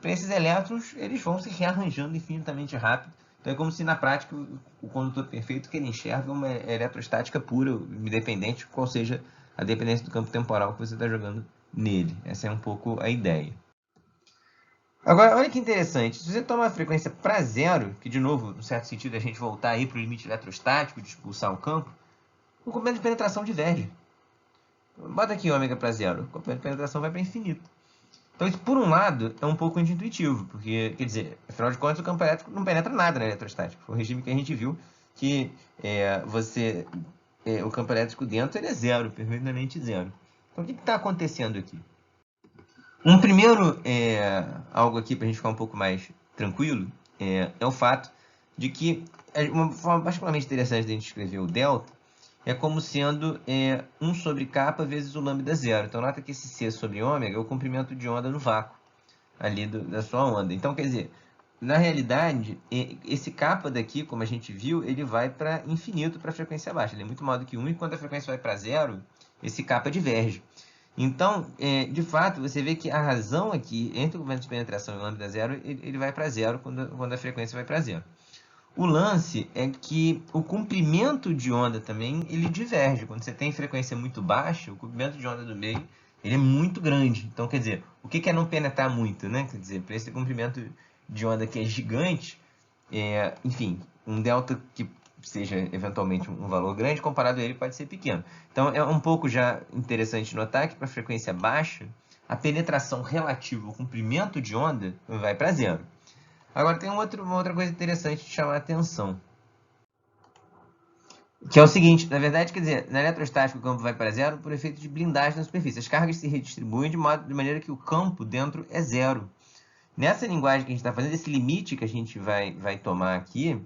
para esses elétrons, eles vão se rearranjando infinitamente rápido. Então, é como se, na prática, o condutor perfeito que ele enxerga uma eletrostática pura, independente qual seja a dependência do campo temporal que você está jogando nele. Essa é um pouco a ideia. Agora, olha que interessante, se você toma a frequência para zero, que de novo, no certo sentido, a gente voltar aí para o limite eletrostático de expulsar o campo, o comprimento de penetração diverge. Bota aqui ômega para zero, o comprimento de penetração vai para infinito. Então, isso, por um lado, é um pouco intuitivo, porque, quer dizer, afinal de contas, o campo elétrico não penetra nada na eletrostática. Foi o regime que a gente viu que o campo elétrico dentro ele é zero, perfeitamente zero. Então, o que está acontecendo aqui? Um primeiro, algo aqui para a gente ficar um pouco mais tranquilo, é o fato de que uma forma particularmente interessante de a gente escrever o delta é como sendo 1 sobre kappa vezes o lambda zero. Então, nota que esse C sobre ômega é o comprimento de onda no vácuo ali da sua onda. Então, quer dizer, na realidade, esse kappa daqui, como a gente viu, ele vai para infinito para a frequência baixa. Ele é muito maior do que 1, e quando a frequência vai para zero, esse kappa diverge. Então, de fato, você vê que a razão aqui, entre o comprimento de penetração e o lambda zero, ele vai para zero quando a frequência vai para zero. O lance é que o comprimento de onda também, ele diverge. Quando você tem frequência muito baixa, o comprimento de onda do meio, ele é muito grande. Então, quer dizer, o que é não penetrar muito, né? Quer dizer, para esse comprimento de onda que é gigante, enfim, um delta que seja eventualmente um valor grande, comparado a ele pode ser pequeno. Então, é um pouco já interessante notar que para frequência baixa, a penetração relativa ao comprimento de onda vai para zero. Agora, tem uma outra coisa interessante de chamar a atenção, que é o seguinte: na verdade, quer dizer, na eletrostática o campo vai para zero por efeito de blindagem na superfície. As cargas se redistribuem de maneira que o campo dentro é zero. Nessa linguagem que a gente está fazendo, esse limite que a gente vai tomar aqui,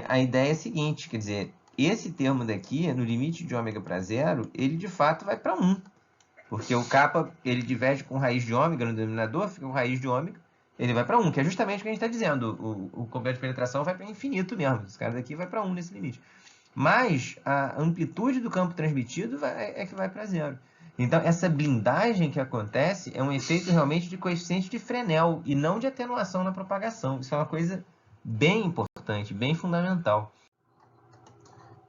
a ideia é a seguinte, quer dizer, esse termo daqui, no limite de ômega para zero, ele de fato vai para 1. Porque o kappa, ele diverge com raiz de ômega no denominador, fica com raiz de ômega, ele vai para 1, que é justamente o que a gente está dizendo. O comprimento de penetração vai para infinito mesmo. Esse cara daqui vai para 1 nesse limite. Mas a amplitude do campo transmitido é que vai para zero. Então, essa blindagem que acontece é um efeito realmente de coeficiente de Fresnel e não de atenuação na propagação. Isso é uma coisa bem importante, bem fundamental.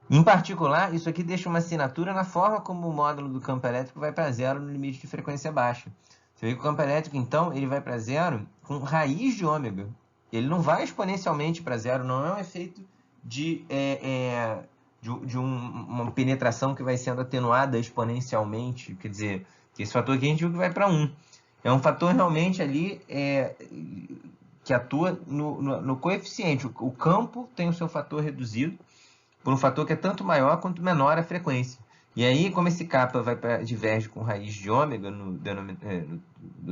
Em particular, isso aqui deixa uma assinatura na forma como o módulo do campo elétrico vai para zero no limite de frequência baixa. Você vê que o campo elétrico, então, ele vai para zero com raiz de ômega. Ele não vai exponencialmente para zero, não é um efeito de uma penetração que vai sendo atenuada exponencialmente. Quer dizer, esse fator aqui a gente viu que vai para 1. É um fator realmente ali que atua no coeficiente. O campo tem o seu fator reduzido por um fator que é tanto maior quanto menor a frequência. E aí, como esse kappa diverge com raiz de ômega no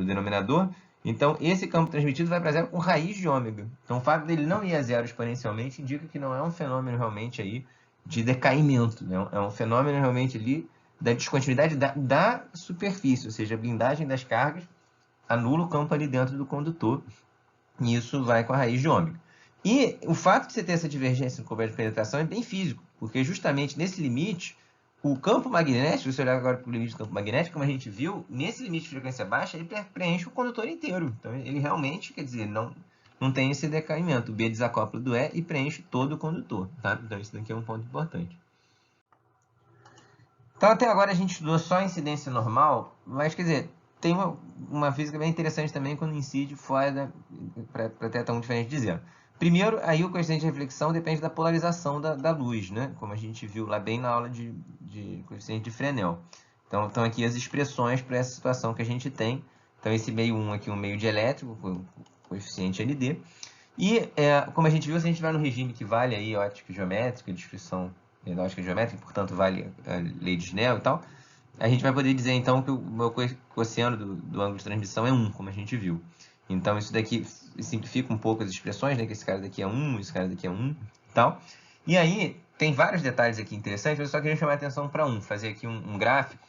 denominador, então esse campo transmitido vai para zero com raiz de ômega. Então o fato dele não ir a zero exponencialmente indica que não é um fenômeno realmente aí de decaimento, né? É um fenômeno realmente ali da descontinuidade da superfície, ou seja, a blindagem das cargas anula o campo ali dentro do condutor, e isso vai com a raiz de ômega. E o fato de você ter essa divergência no comprimento de penetração é bem físico, porque justamente nesse limite, o campo magnético, se você olhar agora para o limite do campo magnético, como a gente viu, nesse limite de frequência baixa, ele preenche o condutor inteiro. Então, ele realmente, quer dizer, não não tem esse decaimento. O B desacopla do E e preenche todo o condutor, tá? Então, isso daqui é um ponto importante. Então, até agora a gente estudou só a incidência normal, mas, quer dizer, tem uma física bem interessante também quando incide fora para θ1 diferente de zero. Primeiro, aí o coeficiente de reflexão depende da polarização da luz, né? Como a gente viu lá bem na aula de coeficiente de Fresnel. Então, estão aqui as expressões para essa situação que a gente tem. Então, esse meio 1 aqui, um meio dielétrico, com coeficiente LD. E, como a gente viu, se a gente vai no regime que vale aí ótica geométrica, descrição da ótica geométrica, portanto, vale a lei de Snell e tal, a gente vai poder dizer, então, que o meu cosseno do ângulo de transmissão é 1, como a gente viu. Então, isso daqui simplifica um pouco as expressões, né? Que esse cara daqui é 1, esse cara daqui é 1 e tal. E aí, tem vários detalhes aqui interessantes, mas eu só queria chamar a atenção para um, fazer aqui um gráfico.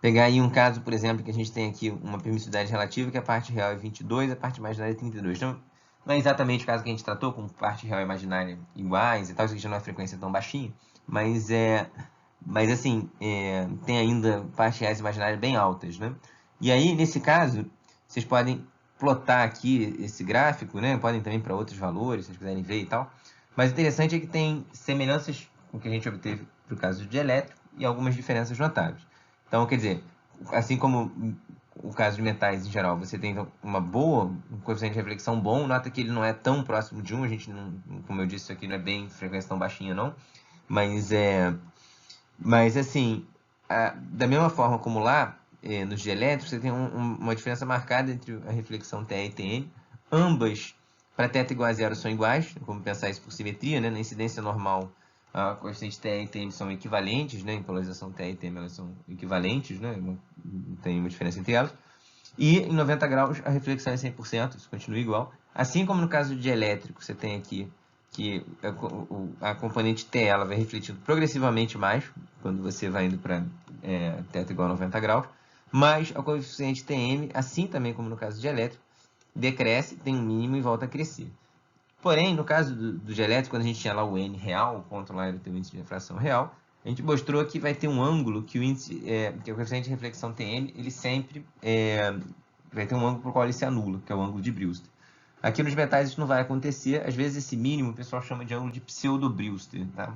Pegar aí um caso, por exemplo, que a gente tem aqui uma permissividade relativa, que a parte real é 22, a parte imaginária é 32. Então, não é exatamente o caso que a gente tratou, com parte real e imaginária iguais e tal, isso aqui já não é frequência tão baixinha, mas assim, tem ainda partes reais e imaginárias bem altas, né? E aí, nesse caso, vocês podem plotar aqui esse gráfico, né? Podem também para outros valores, se vocês quiserem ver e tal. Mas o interessante é que tem semelhanças com o que a gente obteve para o caso de elétrico e algumas diferenças notáveis. Então, quer dizer, assim como o caso de metais em geral, você tem um coeficiente de reflexão bom, nota que ele não é tão próximo de 1, a gente não, como eu disse, isso aqui não é bem frequência tão baixinha não, mas assim, da mesma forma como lá, nos dielétricos, você tem uma diferença marcada entre a reflexão TE e TM, ambas para θ igual a zero são iguais, como pensar isso por simetria, né? Na incidência normal, a coeficiente TE e TM são equivalentes, né? Em polarização TE e TM elas são equivalentes, né? Não tem uma diferença entre elas. E em 90 graus a reflexão é 100%, isso continua igual. Assim como no caso de elétrico, você tem aqui que a componente T ela vai refletindo progressivamente mais, quando você vai indo para θ igual a 90 graus, mas a coeficiente Tm, assim também como no caso de elétrico, decresce, tem um mínimo e volta a crescer. Porém, no caso do elétrico, quando a gente tinha lá o N real, o ponto lá era ter o índice de refração real, a gente mostrou que vai ter um ângulo que o índice, que o coeficiente de reflexão Tm, ele sempre vai ter um ângulo para o qual ele se anula, que é o ângulo de Brewster. Aqui nos metais isso não vai acontecer, às vezes esse mínimo o pessoal chama de ângulo de pseudo-Brewster, tá?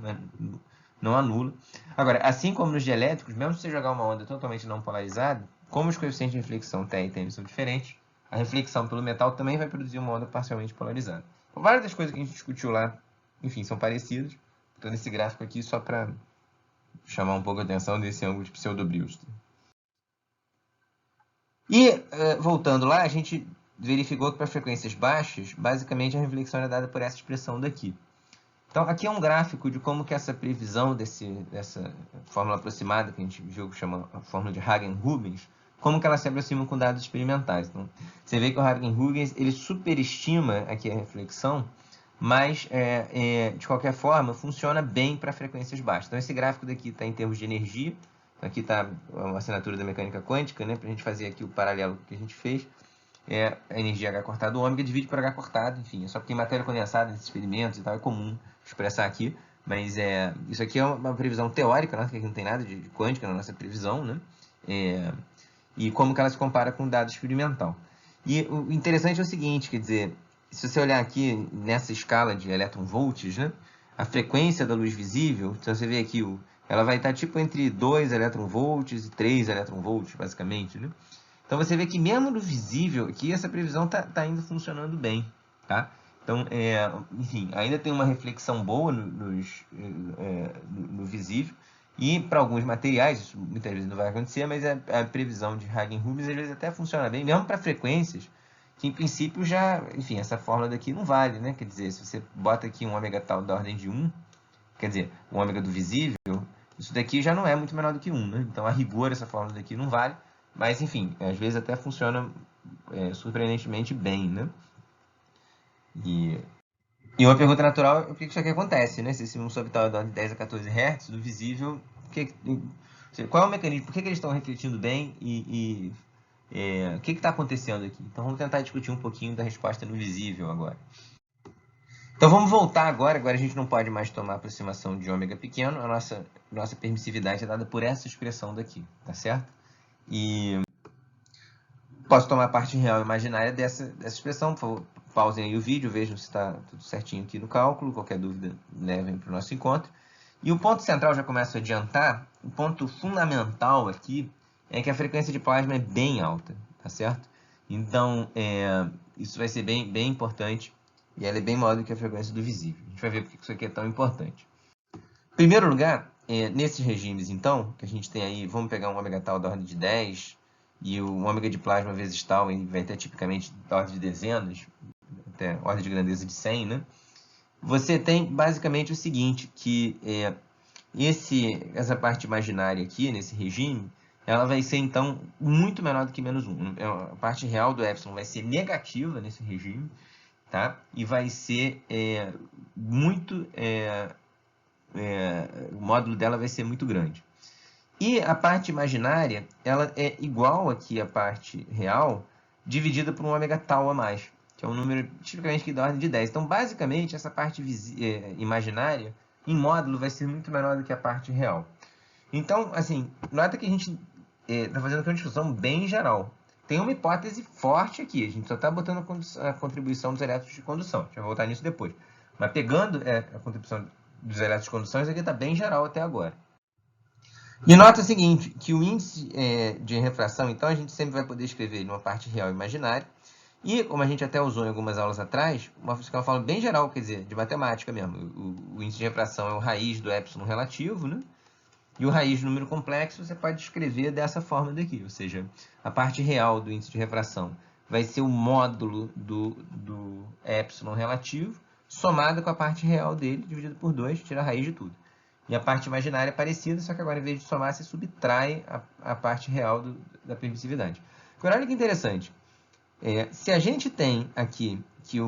Não anula. Agora, assim como nos dielétricos, mesmo se você jogar uma onda totalmente não polarizada, como os coeficientes de reflexão T e Tm são diferentes, a reflexão pelo metal também vai produzir uma onda parcialmente polarizada. Então, várias das coisas que a gente discutiu lá, enfim, são parecidas. Estou nesse gráfico aqui só para chamar um pouco a atenção desse ângulo de pseudo-Brewster. E, voltando lá, a gente verificou que para frequências baixas, basicamente a reflexão é dada por essa expressão daqui. Então, aqui é um gráfico de como que essa previsão dessa fórmula aproximada, que a gente viu que chama a fórmula de Hagen-Rubens, como que ela se aproxima com dados experimentais. Então, você vê que o Hagen-Rubens ele superestima aqui a reflexão, mas, de qualquer forma, funciona bem para frequências baixas. Então, esse gráfico daqui está em termos de energia. Aqui está uma assinatura da mecânica quântica, né, para a gente fazer aqui o paralelo que a gente fez. A energia H cortado ômega divide por H cortado, enfim, é só porque em matéria condensada, nesses experimentos e tal, é comum expressar aqui, mas isso aqui é uma previsão teórica, né, que não tem nada de quântica na nossa previsão, né, e como que ela se compara com o dado experimental. E o interessante é o seguinte, quer dizer, se você olhar aqui nessa escala de elétron-volts, né, a frequência da luz visível, então você vê aqui, ela vai estar tipo entre 2 elétron-volts e 3 elétron-volts, basicamente, né? Então, você vê que mesmo no visível aqui, essa previsão está ainda funcionando bem, tá? Então, enfim, ainda tem uma reflexão boa no visível. E para alguns materiais, isso muitas vezes não vai acontecer, mas a previsão de Hagen-Rubens às vezes até funciona bem, mesmo para frequências, que em princípio já, enfim, essa fórmula daqui não vale, né? Quer dizer, se você bota aqui um ômega tal da ordem de 1, quer dizer, o ômega do visível, isso daqui já não é muito menor do que 1, né? Então, a rigor, essa fórmula daqui não vale. Mas, enfim, às vezes até funciona surpreendentemente bem, né? E uma pergunta natural é por que isso aqui acontece, né? Se esse mundo suborbital é de ordem de 10 a 14 Hz, do visível, qual é o mecanismo? Por que eles estão refletindo bem e o que está acontecendo aqui? Então, vamos tentar discutir um pouquinho da resposta no visível agora. Então, vamos voltar agora. Agora a gente não pode mais tomar aproximação de ômega pequeno. A nossa permissividade é dada por essa expressão daqui, tá certo? E posso tomar a parte real e imaginária dessa expressão. Por favor, pausem aí o vídeo, vejam se está tudo certinho aqui no cálculo. Qualquer dúvida, levem para o nosso encontro. E o ponto central, já começo a adiantar, o ponto fundamental aqui é que a frequência de plasma é bem alta, tá certo? Então, isso vai ser bem importante e ela é bem maior do que a frequência do visível. A gente vai ver porque isso aqui é tão importante. Em primeiro lugar, nesses regimes, então, que a gente tem aí, vamos pegar um ômega tal da ordem de 10 e o ômega de plasma vezes tal vai ter tipicamente da ordem de dezenas, até ordem de grandeza de 100, né? Você tem basicamente o seguinte, que essa parte imaginária aqui, nesse regime, ela vai ser, então, muito menor do que menos 1. A parte real do epsilon vai ser negativa nesse regime, tá? E vai ser o módulo dela vai ser muito grande. E a parte imaginária, ela é igual aqui à parte real, dividida por um ômega tal a mais, que é um número tipicamente que da ordem de 10. Então, basicamente, essa parte imaginária, em módulo, vai ser muito menor do que a parte real. Então, assim, nota que a gente está fazendo aqui uma discussão bem geral. Tem uma hipótese forte aqui, a gente só está botando a contribuição dos elétrons de condução. A gente vai voltar nisso depois. Mas pegando a contribuição dos elétrons de condução, isso aqui está bem geral até agora. E nota o seguinte, que o índice de refração, então, a gente sempre vai poder escrever numa parte real e imaginária. E, como a gente até usou em algumas aulas atrás, uma forma bem geral, quer dizer, de matemática mesmo. O índice de refração é o raiz do epsilon relativo, né? E o raiz do número complexo você pode escrever dessa forma daqui, ou seja, a parte real do índice de refração vai ser o módulo do epsilon relativo, somado com a parte real dele, dividido por 2, tira a raiz de tudo. E a parte imaginária é parecida, só que agora, em vez de somar, você subtrai a parte real da permissividade. Agora, olha que interessante. Se a gente tem aqui que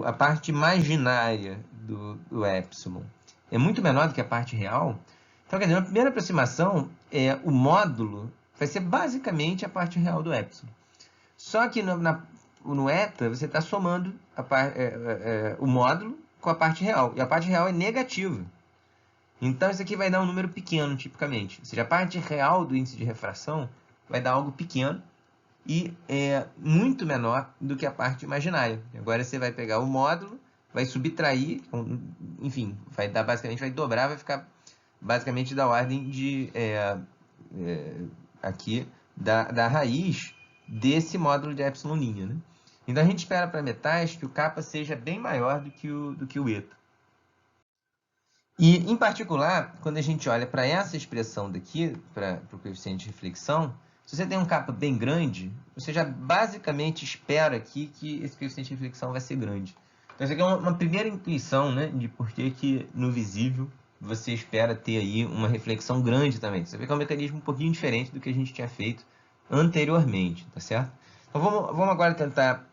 a parte imaginária do epsilon é muito menor do que a parte real, então, quer dizer, na primeira aproximação, o módulo vai ser basicamente a parte real do epsilon. Só que no eta, você está somando o módulo com a parte real. E a parte real é negativa. Então, isso aqui vai dar um número pequeno, tipicamente. Ou seja, a parte real do índice de refração vai dar algo pequeno e muito menor do que a parte imaginária. Agora, você vai pegar o módulo, vai subtrair, enfim, basicamente vai dobrar, vai ficar basicamente da ordem de aqui da raiz desse módulo de epsilon linha, né? Então, a gente espera para metais que o kappa seja bem maior do que o eta. E, em particular, quando a gente olha para essa expressão daqui, para o coeficiente de reflexão, se você tem um kappa bem grande, você já basicamente espera aqui que esse coeficiente de reflexão vai ser grande. Então, isso aqui é uma primeira intuição, né, de por que no visível você espera ter aí uma reflexão grande também. Você vê que é um mecanismo um pouquinho diferente do que a gente tinha feito anteriormente, tá certo? Então, vamos agora tentar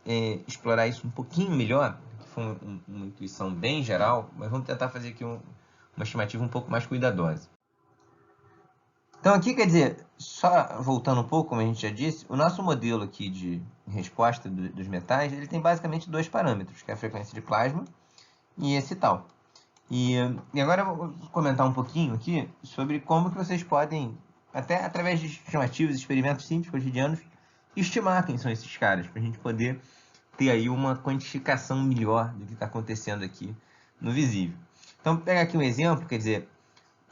explorar isso um pouquinho melhor, que foi uma intuição bem geral, mas vamos tentar fazer aqui uma estimativa um pouco mais cuidadosa. Então, aqui, quer dizer, só voltando um pouco, como a gente já disse, o nosso modelo aqui de resposta dos metais, ele tem basicamente dois parâmetros, que é a frequência de plasma e esse tal. E agora eu vou comentar um pouquinho aqui sobre como que vocês podem, até através de estimativas, experimentos simples, cotidianos, estimar quem são esses caras, para a gente poder ter aí uma quantificação melhor do que está acontecendo aqui no visível. Então, vou pegar aqui um exemplo, quer dizer,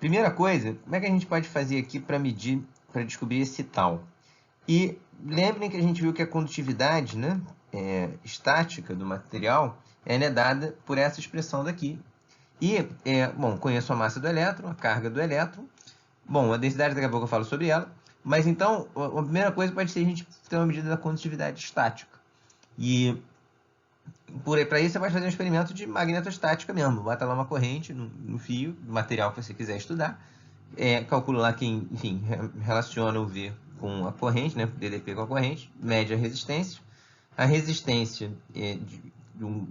primeira coisa, como é que a gente pode fazer aqui para medir, para descobrir esse tal? E lembrem que a gente viu que a condutividade, né, estática do material é dada por essa expressão daqui. E, bom, conheço a massa do elétron, a carga do elétron. Bom, a densidade daqui a pouco eu falo sobre ela. Mas então, a primeira coisa pode ser a gente ter uma medida da condutividade estática. E para isso você pode fazer um experimento de magnetostática mesmo. Bota lá uma corrente no fio do material que você quiser estudar. Calcula lá quem, enfim, relaciona o V com a corrente, né, o DDP com a corrente, mede a resistência. A resistência de um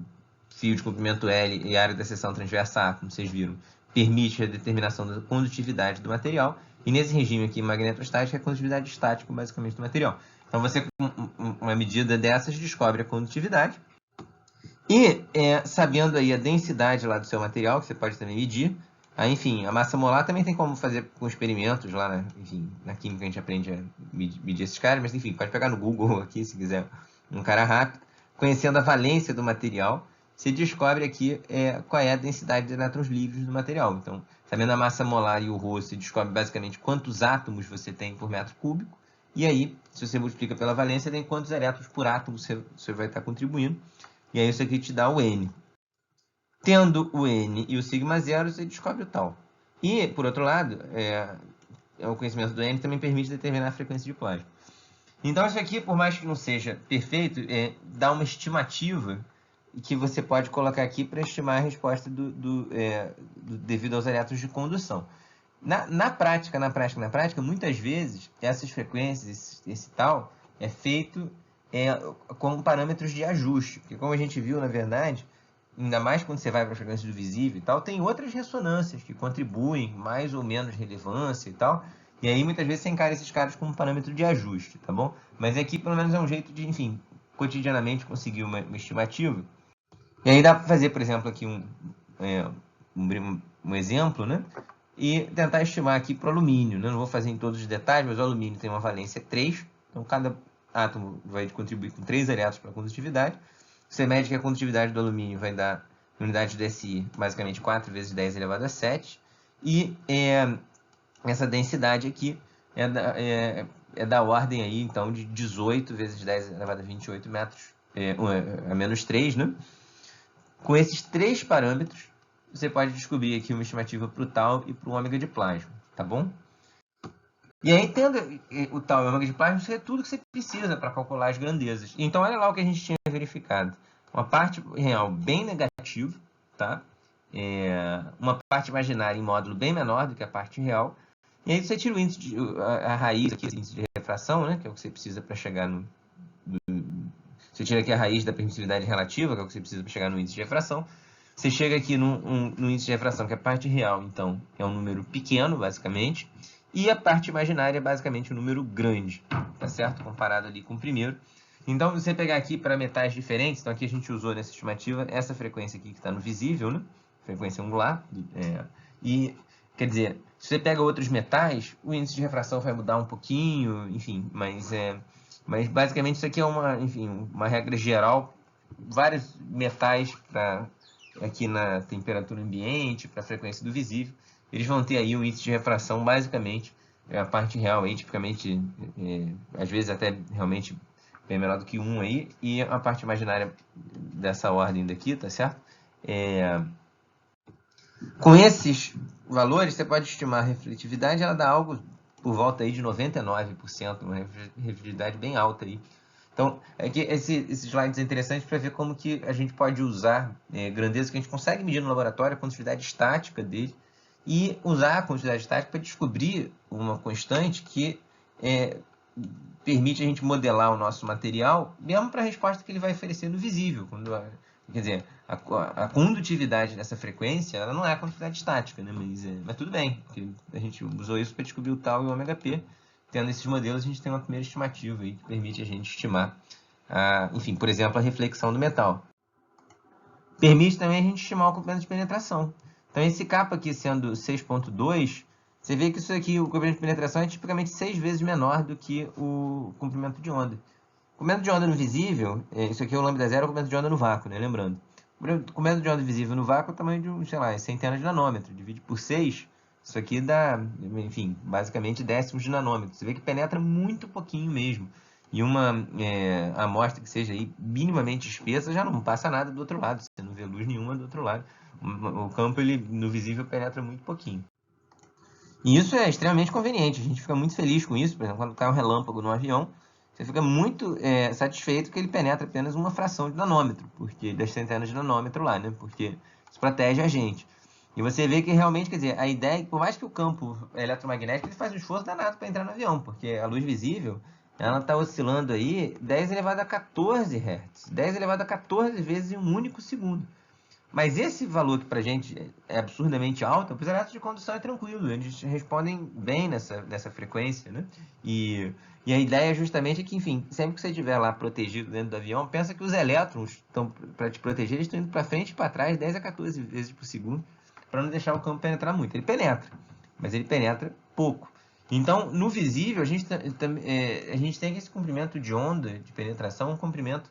fio de comprimento L e área da seção transversa A, como vocês viram, permite a determinação da condutividade do material. E nesse regime aqui magnetostático é a condutividade estática, basicamente, do material. Então, você, com uma medida dessas, descobre a condutividade. E, sabendo aí a densidade lá do seu material, que você pode também medir, Aí, enfim, a massa molar também tem como fazer com experimentos lá, né? Enfim, na química a gente aprende a medir esses caras, mas enfim, pode pegar no Google aqui, se quiser, um cara rápido. Conhecendo a valência do material, você descobre aqui qual é a densidade de elétrons livres do material. Então, sabendo a massa molar e o ρ, você descobre basicamente quantos átomos você tem por metro cúbico. E aí, se você multiplica pela valência, tem quantos elétrons por átomo você vai estar contribuindo. E aí isso aqui te dá o N. Tendo o N e o sigma zero, você descobre o tal. E, por outro lado, o conhecimento do N também permite determinar a frequência de plasma. Então, isso aqui, por mais que não seja perfeito, dá uma estimativa que você pode colocar aqui para estimar a resposta devido aos elétrons de condução. Na prática, muitas vezes, essas frequências, esse tal, é feito com parâmetros de ajuste. Porque, como a gente viu, na verdade, ainda mais quando você vai para a frequência do visível e tal, tem outras ressonâncias que contribuem mais ou menos relevância e tal. E aí, muitas vezes, você encara esses caras como parâmetro de ajuste, tá bom? Mas aqui, pelo menos, é um jeito de, enfim, cotidianamente conseguir uma estimativa. E aí dá para fazer, por exemplo, aqui um exemplo, né? E tentar estimar aqui para o alumínio, né? Não vou fazer em todos os detalhes, mas o alumínio tem uma valência 3. Então, cada átomo vai contribuir com 3 elétrons para a condutividade. Você mede que a condutividade do alumínio vai dar, em unidade de SI, basicamente 4 vezes 10 elevado a 7. E essa densidade aqui é da ordem aí, então, de 18 vezes 10 elevado a 28 metros, a menos 3, né? Com esses 3 parâmetros, você pode descobrir aqui uma estimativa para o tal e para o ômega de plasma, tá bom? E aí, tendo o tal e o ômega de plasma, isso é tudo que você precisa para calcular as grandezas. Então, olha lá o que a gente tinha verificado. Uma parte real bem negativa, tá? Uma parte imaginária em módulo bem menor do que a parte real. E aí você tira o índice a raiz aqui, esse índice de refração, né? Que é o que você precisa para chegar no... Você tira aqui a raiz da permissividade relativa, que é o que você precisa para chegar no índice de refração. Você chega aqui no índice de refração, que é a parte real, então, é um número pequeno, basicamente. E a parte imaginária é basicamente um número grande, tá certo? Comparado ali com o primeiro. Então, se você pegar aqui para metais diferentes, então aqui a gente usou nessa estimativa essa frequência aqui que está no visível, né? Frequência angular. E, quer dizer, se você pega outros metais, o índice de refração vai mudar um pouquinho, enfim, mas basicamente isso aqui é uma regra geral. Vários metais aqui na temperatura ambiente, para a frequência do visível, eles vão ter aí um índice de refração, basicamente, a parte real aí, tipicamente, às vezes até realmente bem menor do que 1 aí, e a parte imaginária dessa ordem daqui, tá certo? Com esses valores, você pode estimar a refletividade, ela dá algo por volta aí de 99%, uma refletividade bem alta aí. Então, aqui, esse slide é interessante para ver como que a gente pode usar grandezas que a gente consegue medir no laboratório, a quantidade estática dele, e usar a quantidade estática para descobrir uma constante que permite a gente modelar o nosso material, mesmo para a resposta que ele vai oferecer no visível. Quer dizer, a condutividade dessa frequência, ela não é a condutividade estática, né? Mas tudo bem, porque a gente usou isso para descobrir o tal e o ômega P. Tendo esses modelos, a gente tem uma primeira estimativa aí, que permite a gente estimar, enfim, por exemplo, a reflexão do metal. Permite também a gente estimar o comprimento de penetração. Então, esse capa aqui sendo 6.2, você vê que isso aqui, o comprimento de penetração, é tipicamente 6 vezes menor do que o comprimento de onda. O comprimento de onda no visível, isso aqui é o lambda zero, o comprimento de onda no vácuo, né? Lembrando. O comprimento de onda visível no vácuo é o tamanho de, sei lá, centenas de nanômetros. Divide por 6, isso aqui dá, enfim, basicamente décimos de nanômetro. Você vê que penetra muito pouquinho mesmo. E uma amostra que seja aí minimamente espessa já não passa nada do outro lado. Você não vê luz nenhuma do outro lado. O campo, ele, no visível, penetra muito pouquinho. E isso é extremamente conveniente. A gente fica muito feliz com isso. Por exemplo, quando cai um relâmpago no avião, você fica muito satisfeito que ele penetra apenas uma fração de nanômetro, porque das centenas de nanômetro lá, né? Porque isso protege a gente. E você vê que realmente, quer dizer, a ideia, por mais que o campo eletromagnético ele faz um esforço danado para entrar no avião, porque a luz visível, ela está oscilando aí 10 elevado a 14 Hz, 10 elevado a 14 vezes em um único segundo. Mas esse valor que para a gente é absurdamente alto, os elétrons de condução é tranquilo, eles respondem bem nessa frequência, né? E a ideia justamente é que, enfim, sempre que você estiver lá protegido dentro do avião, pensa que os elétrons estão para te proteger, eles estão indo para frente e para trás 10 a 14 vezes por segundo. para não deixar o campo penetrar muito. Ele penetra, mas ele penetra pouco. Então, no visível, a gente tem que esse comprimento de onda de penetração, um comprimento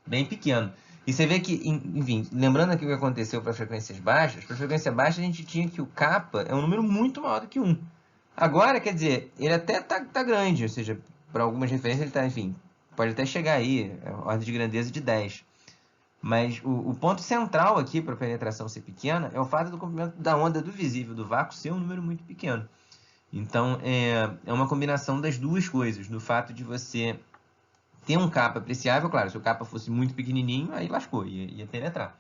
bem pequeno. E você vê que, enfim, lembrando aqui o que aconteceu para frequências baixas, para frequência baixa a gente tinha que o kappa é um número muito maior do que 1. Agora, quer dizer, ele até tá grande, ou seja, para algumas referências ele está, enfim, pode até chegar aí, a ordem de grandeza de 10. Mas o ponto central aqui para a penetração ser pequena é o fato do comprimento da onda do visível, do vácuo, ser um número muito pequeno. Então, é uma combinação das duas coisas, do fato de você ter um kappa apreciável, claro, se o kappa fosse muito pequenininho, aí lascou, ia penetrar.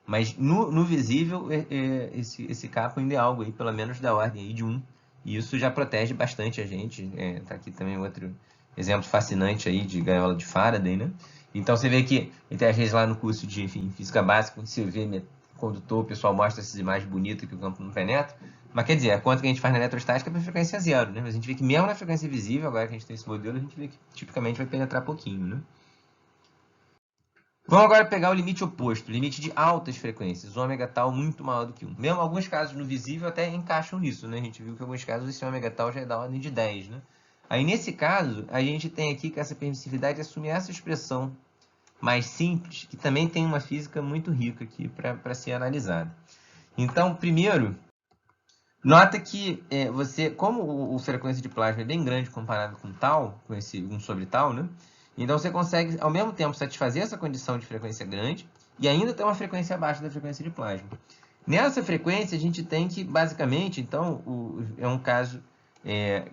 Mas no visível, esse kappa ainda é algo aí, pelo menos da ordem aí de 1. E isso já protege bastante a gente. Tá aqui também outro exemplo fascinante aí de gaiola de Faraday, né? Então você vê que, até às vezes lá no curso de física básica, quando você vê condutor, o pessoal mostra essas imagens bonitas que o campo não penetra. Mas quer dizer, a conta que a gente faz na eletrostática é para frequência zero, né? Mas a gente vê que mesmo na frequência visível, agora que a gente tem esse modelo, a gente vê que tipicamente vai penetrar pouquinho, né? Vamos agora pegar o limite oposto, o limite de altas frequências, ômega tal muito maior do que 1. Mesmo alguns casos no visível até encaixam nisso, né? A gente viu que em alguns casos esse ômega tal já é da ordem de 10, né? Aí nesse caso, a gente tem aqui que essa permissividade assume essa expressão mais simples, que também tem uma física muito rica aqui para ser analisada. Então, primeiro, nota que como o frequência de plasma é bem grande comparado com tal, com esse 1 sobre tal, né? Então você consegue, ao mesmo tempo, satisfazer essa condição de frequência grande e ainda ter uma frequência abaixo da frequência de plasma. Nessa frequência, a gente tem que, basicamente, então, é um caso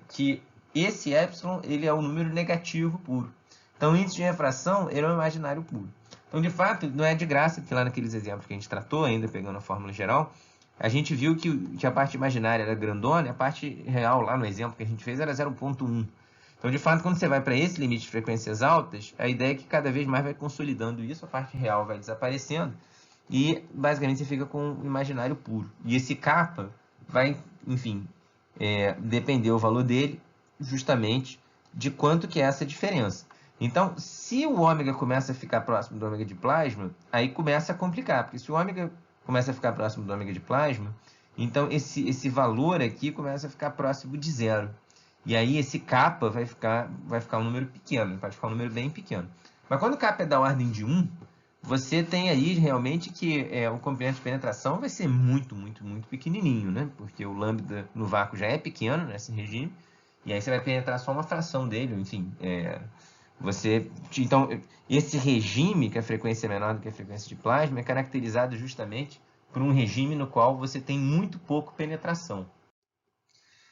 que esse epsilon ele é um número negativo puro. Então, o índice de refração ele é um imaginário puro. Então, de fato, não é de graça, porque lá naqueles exemplos que a gente tratou, ainda pegando a fórmula geral, a gente viu que a parte imaginária era grandona e a parte real, lá no exemplo que a gente fez, era 0,1. Então, de fato, quando você vai para esse limite de frequências altas, a ideia é que cada vez mais vai consolidando isso, a parte real vai desaparecendo e, basicamente, você fica com um imaginário puro. E esse kappa vai, enfim, depender o valor dele justamente de quanto que é essa diferença. Então, se o ômega começa a ficar próximo do ômega de plasma, aí começa a complicar, porque se o ômega começa a ficar próximo do ômega de plasma, então esse valor aqui começa a ficar próximo de zero. E aí esse kappa vai ficar um número pequeno, vai ficar um número bem pequeno. Mas quando o kappa é da ordem de 1, você tem aí realmente que o comprimento de penetração vai ser muito, muito, muito pequenininho, né? Porque o lambda no vácuo já é pequeno nesse regime, e aí você vai penetrar só uma fração dele, enfim. Então, esse regime, que a frequência é menor do que a frequência de plasma, é caracterizado justamente por um regime no qual você tem muito pouco penetração.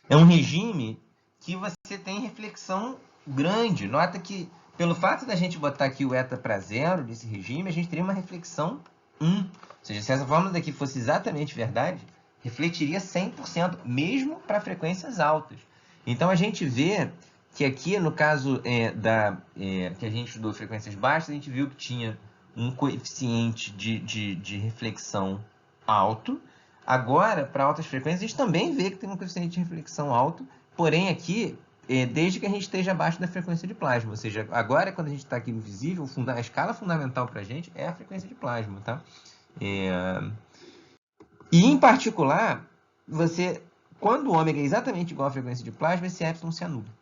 É um regime que você tem reflexão grande. Nota que, pelo fato da gente botar aqui o eta para zero nesse regime, a gente teria uma reflexão 1. Ou seja, se essa fórmula daqui fosse exatamente verdade, refletiria 100%, mesmo para frequências altas. Então, a gente vê que aqui, no caso que a gente estudou frequências baixas, a gente viu que tinha um coeficiente de reflexão alto. Agora, para altas frequências, a gente também vê que tem um coeficiente de reflexão alto, porém aqui, desde que a gente esteja abaixo da frequência de plasma. Ou seja, agora, quando a gente está aqui no visível, a escala fundamental para a gente é a frequência de plasma, tá? E, em particular, quando o ômega é exatamente igual à frequência de plasma, esse epsilon se anula.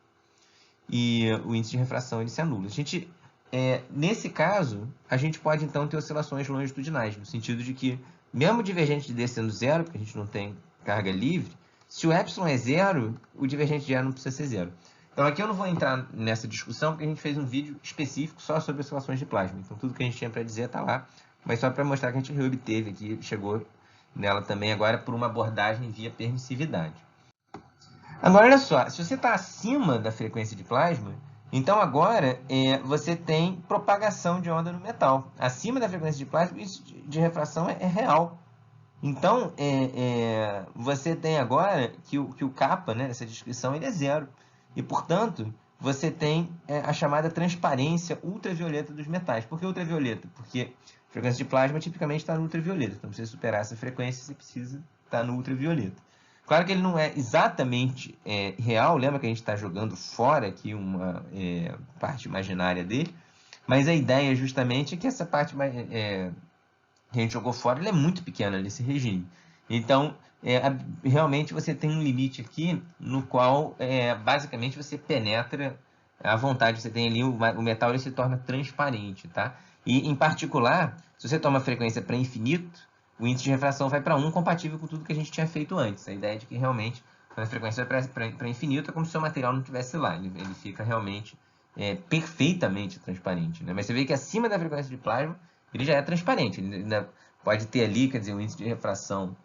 E o índice de refração ele se anula. Nesse caso, a gente pode, então, ter oscilações longitudinais, no sentido de que, mesmo o divergente de D sendo zero, porque a gente não tem carga livre, se o epsilon é zero, o divergente de R não precisa ser zero. Então, aqui eu não vou entrar nessa discussão, porque a gente fez um vídeo específico só sobre oscilações de plasma. Então, tudo que a gente tinha para dizer está lá, mas só para mostrar que a gente reobteve aqui, chegou nela também agora por uma abordagem via permissividade. Agora, olha só, se você está acima da frequência de plasma, então agora você tem propagação de onda no metal. Acima da frequência de plasma, isso de refração é real. Então, você tem agora que o kappa, né, essa descrição, ele é zero. E, portanto, você tem a chamada transparência ultravioleta dos metais. Por que ultravioleta? Porque a frequência de plasma tipicamente está no ultravioleta. Então, para você superar essa frequência, você precisa estar no ultravioleta. Claro que ele não é exatamente real, lembra que a gente está jogando fora aqui uma parte imaginária dele, mas a ideia justamente é que essa parte que a gente jogou fora ela é muito pequena nesse regime. Então, realmente você tem um limite aqui no qual, basicamente, você penetra à vontade. Você tem ali o metal, ele se torna transparente, tá? E, em particular, se você toma frequência para infinito, o índice de refração vai para 1, compatível com tudo que a gente tinha feito antes. A ideia é de que, realmente, quando a frequência vai para infinito, é como se o seu material não estivesse lá. Ele fica realmente perfeitamente transparente, né? Mas você vê que acima da frequência de plasma, ele já é transparente. Ele ainda pode ter ali, quer dizer, o índice de refração,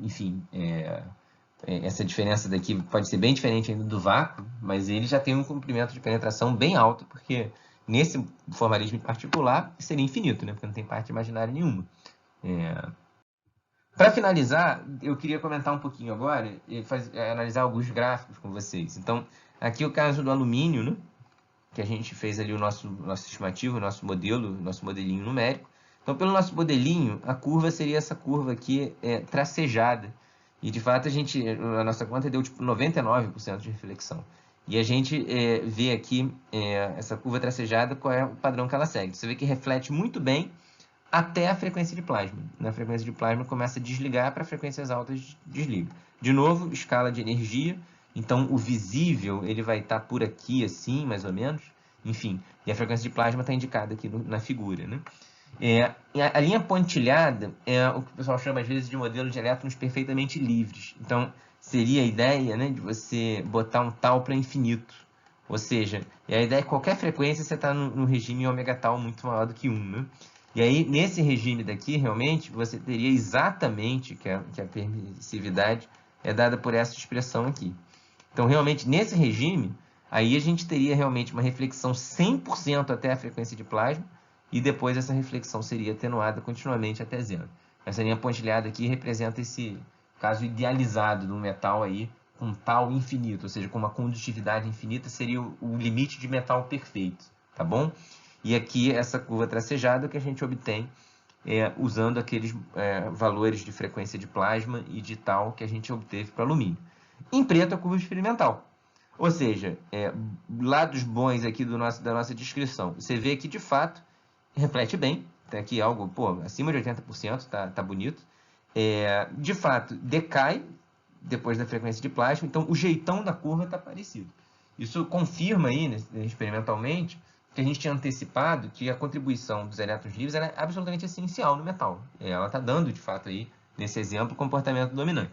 enfim, essa diferença daqui pode ser bem diferente ainda do vácuo, mas ele já tem um comprimento de penetração bem alto, porque nesse formalismo em particular seria infinito, né? Porque não tem parte imaginária nenhuma. Para finalizar, eu queria comentar um pouquinho agora e analisar alguns gráficos com vocês. Então, aqui o caso do alumínio, né? Que a gente fez ali o nosso estimativo, o nosso modelo, nosso modelinho numérico. Então, pelo nosso modelinho, a curva seria essa curva aqui tracejada. E, de fato, a nossa conta deu tipo 99% de reflexão. E a gente vê aqui essa curva tracejada, qual é o padrão que ela segue. Você vê que reflete muito bem até a frequência de plasma. Na frequência de plasma começa a desligar, para frequências altas desliga. De novo, escala de energia. Então, o visível ele vai estar por aqui, assim, mais ou menos. Enfim, e a frequência de plasma está indicada aqui na figura, né? A linha pontilhada é o que o pessoal chama, às vezes, de modelo de elétrons perfeitamente livres. Então, seria a ideia, né, de você botar um tal para infinito. Ou seja, a ideia é que qualquer frequência você está no regime ômega tal muito maior do que 1, né? E aí, nesse regime daqui, realmente, você teria exatamente que a permissividade é dada por essa expressão aqui. Então, realmente, nesse regime, aí a gente teria realmente uma reflexão 100% até a frequência de plasma, e depois essa reflexão seria atenuada continuamente até zero. Essa linha pontilhada aqui representa esse caso idealizado do metal aí, com tal infinito, ou seja, com uma condutividade infinita, seria o limite de metal perfeito, tá bom? E aqui essa curva tracejada que a gente obtém usando aqueles valores de frequência de plasma e de tal que a gente obteve para alumínio. Em preto, a curva experimental. Ou seja, lados bons aqui da nossa descrição. Você vê que, de fato, reflete bem. Tem aqui algo, acima de 80%, tá bonito. De fato, decai depois da frequência de plasma, então o jeitão da curva está parecido. Isso confirma aí, experimentalmente, que a gente tinha antecipado que a contribuição dos elétrons livres era absolutamente essencial no metal. Ela está dando, de fato, aí, nesse exemplo, comportamento dominante.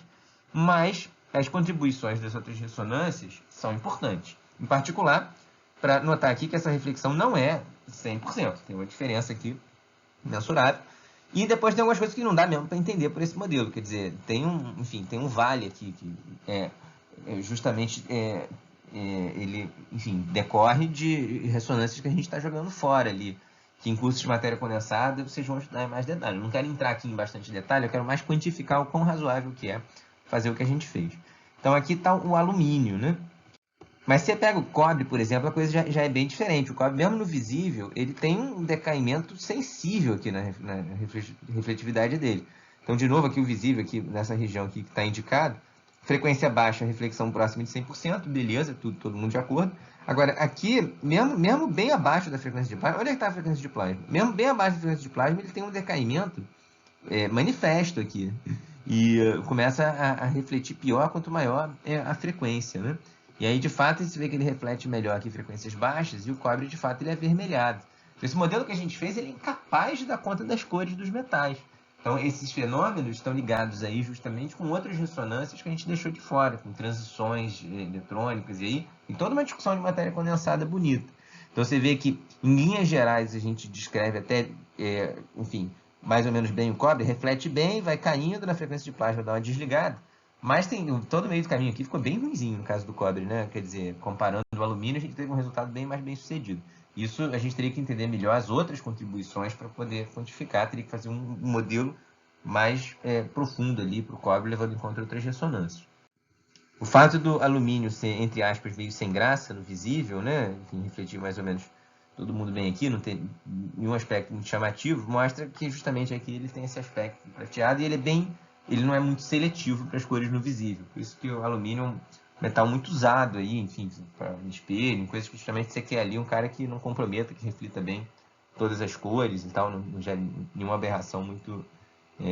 Mas as contribuições das outras ressonâncias são importantes. Em particular, para notar aqui que essa reflexão não é 100%. Tem uma diferença aqui mensurável. E depois tem algumas coisas que não dá mesmo para entender por esse modelo. Quer dizer, tem um vale aqui que justamente ele, enfim, decorre de ressonâncias que a gente está jogando fora ali, que em cursos de matéria condensada vocês vão estudar em mais detalhe. Eu não quero entrar aqui em bastante detalhe, eu quero mais quantificar o quão razoável que é fazer o que a gente fez. Então aqui está o alumínio, né? Mas se você pega o cobre, por exemplo, a coisa já é bem diferente. O cobre, mesmo no visível, ele tem um decaimento sensível aqui na refletividade dele. Então, de novo, aqui o visível, aqui nessa região aqui que está indicado, frequência baixa, reflexão próxima de 100%, beleza, todo mundo de acordo. Agora, aqui, mesmo bem abaixo da frequência de plasma, olha que está a frequência de plasma. Mesmo bem abaixo da frequência de plasma, ele tem um decaimento manifesto aqui. E começa a refletir pior quanto maior é a frequência, né? E aí, de fato, você vê que ele reflete melhor aqui frequências baixas, e o cobre, de fato, ele é avermelhado. Esse modelo que a gente fez, ele é incapaz de dar conta das cores dos metais. Então, esses fenômenos estão ligados aí justamente com outras ressonâncias que a gente deixou de fora, com transições eletrônicas, e aí tem toda uma discussão de matéria condensada bonita. Então, você vê que, em linhas gerais, a gente descreve até, enfim, mais ou menos bem o cobre, reflete bem, vai caindo na frequência de plasma, dá uma desligada. Mas todo o meio do caminho aqui ficou bem ruimzinho no caso do cobre, né? Quer dizer, comparando o alumínio, a gente teve um resultado bem mais bem sucedido. Isso a gente teria que entender melhor as outras contribuições para poder quantificar, teria que fazer um modelo mais profundo ali para o cobre, levando em conta outras ressonâncias. O fato do alumínio ser, entre aspas, meio sem graça no visível, né? Enfim, refletir mais ou menos todo mundo bem aqui, não tem nenhum aspecto muito chamativo, mostra que justamente aqui ele tem esse aspecto prateado e ele não é muito seletivo para as cores no visível. Por isso que o alumínio é um metal muito usado aí, enfim, para espelho, coisas que justamente você quer ali um cara que não comprometa, que reflita bem todas as cores e tal, não gera nenhuma aberração muito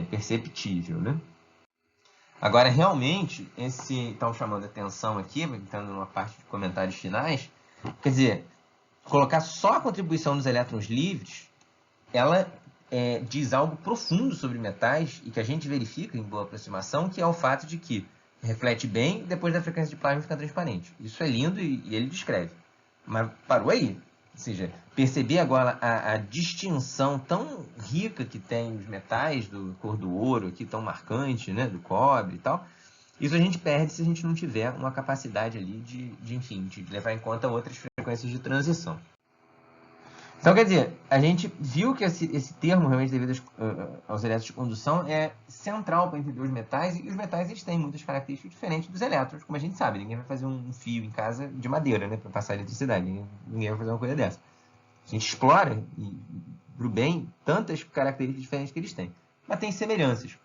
perceptível, né? Agora, realmente, estão chamando a atenção aqui, entrando numa parte de comentários finais, quer dizer, colocar só a contribuição dos elétrons livres, ela diz algo profundo sobre metais e que a gente verifica em boa aproximação, que é o fato de que reflete bem, depois da frequência de plasma fica transparente. Isso é lindo e ele descreve. Mas parou aí. Ou seja, perceber agora a distinção tão rica que tem os metais, do cor do ouro aqui, tão marcante, né, do cobre e tal, isso a gente perde se a gente não tiver uma capacidade ali de levar em conta outras frequências de transição. Então, quer dizer, a gente viu que esse termo, realmente devido aos elétrons de condução, é central para entender os metais, e os metais eles têm muitas características diferentes dos elétrons, como a gente sabe. Ninguém vai fazer um fio em casa de madeira, né, para passar eletricidade. Ninguém vai fazer uma coisa dessa. A gente explora, para o bem, tantas características diferentes que eles têm. Mas tem semelhanças,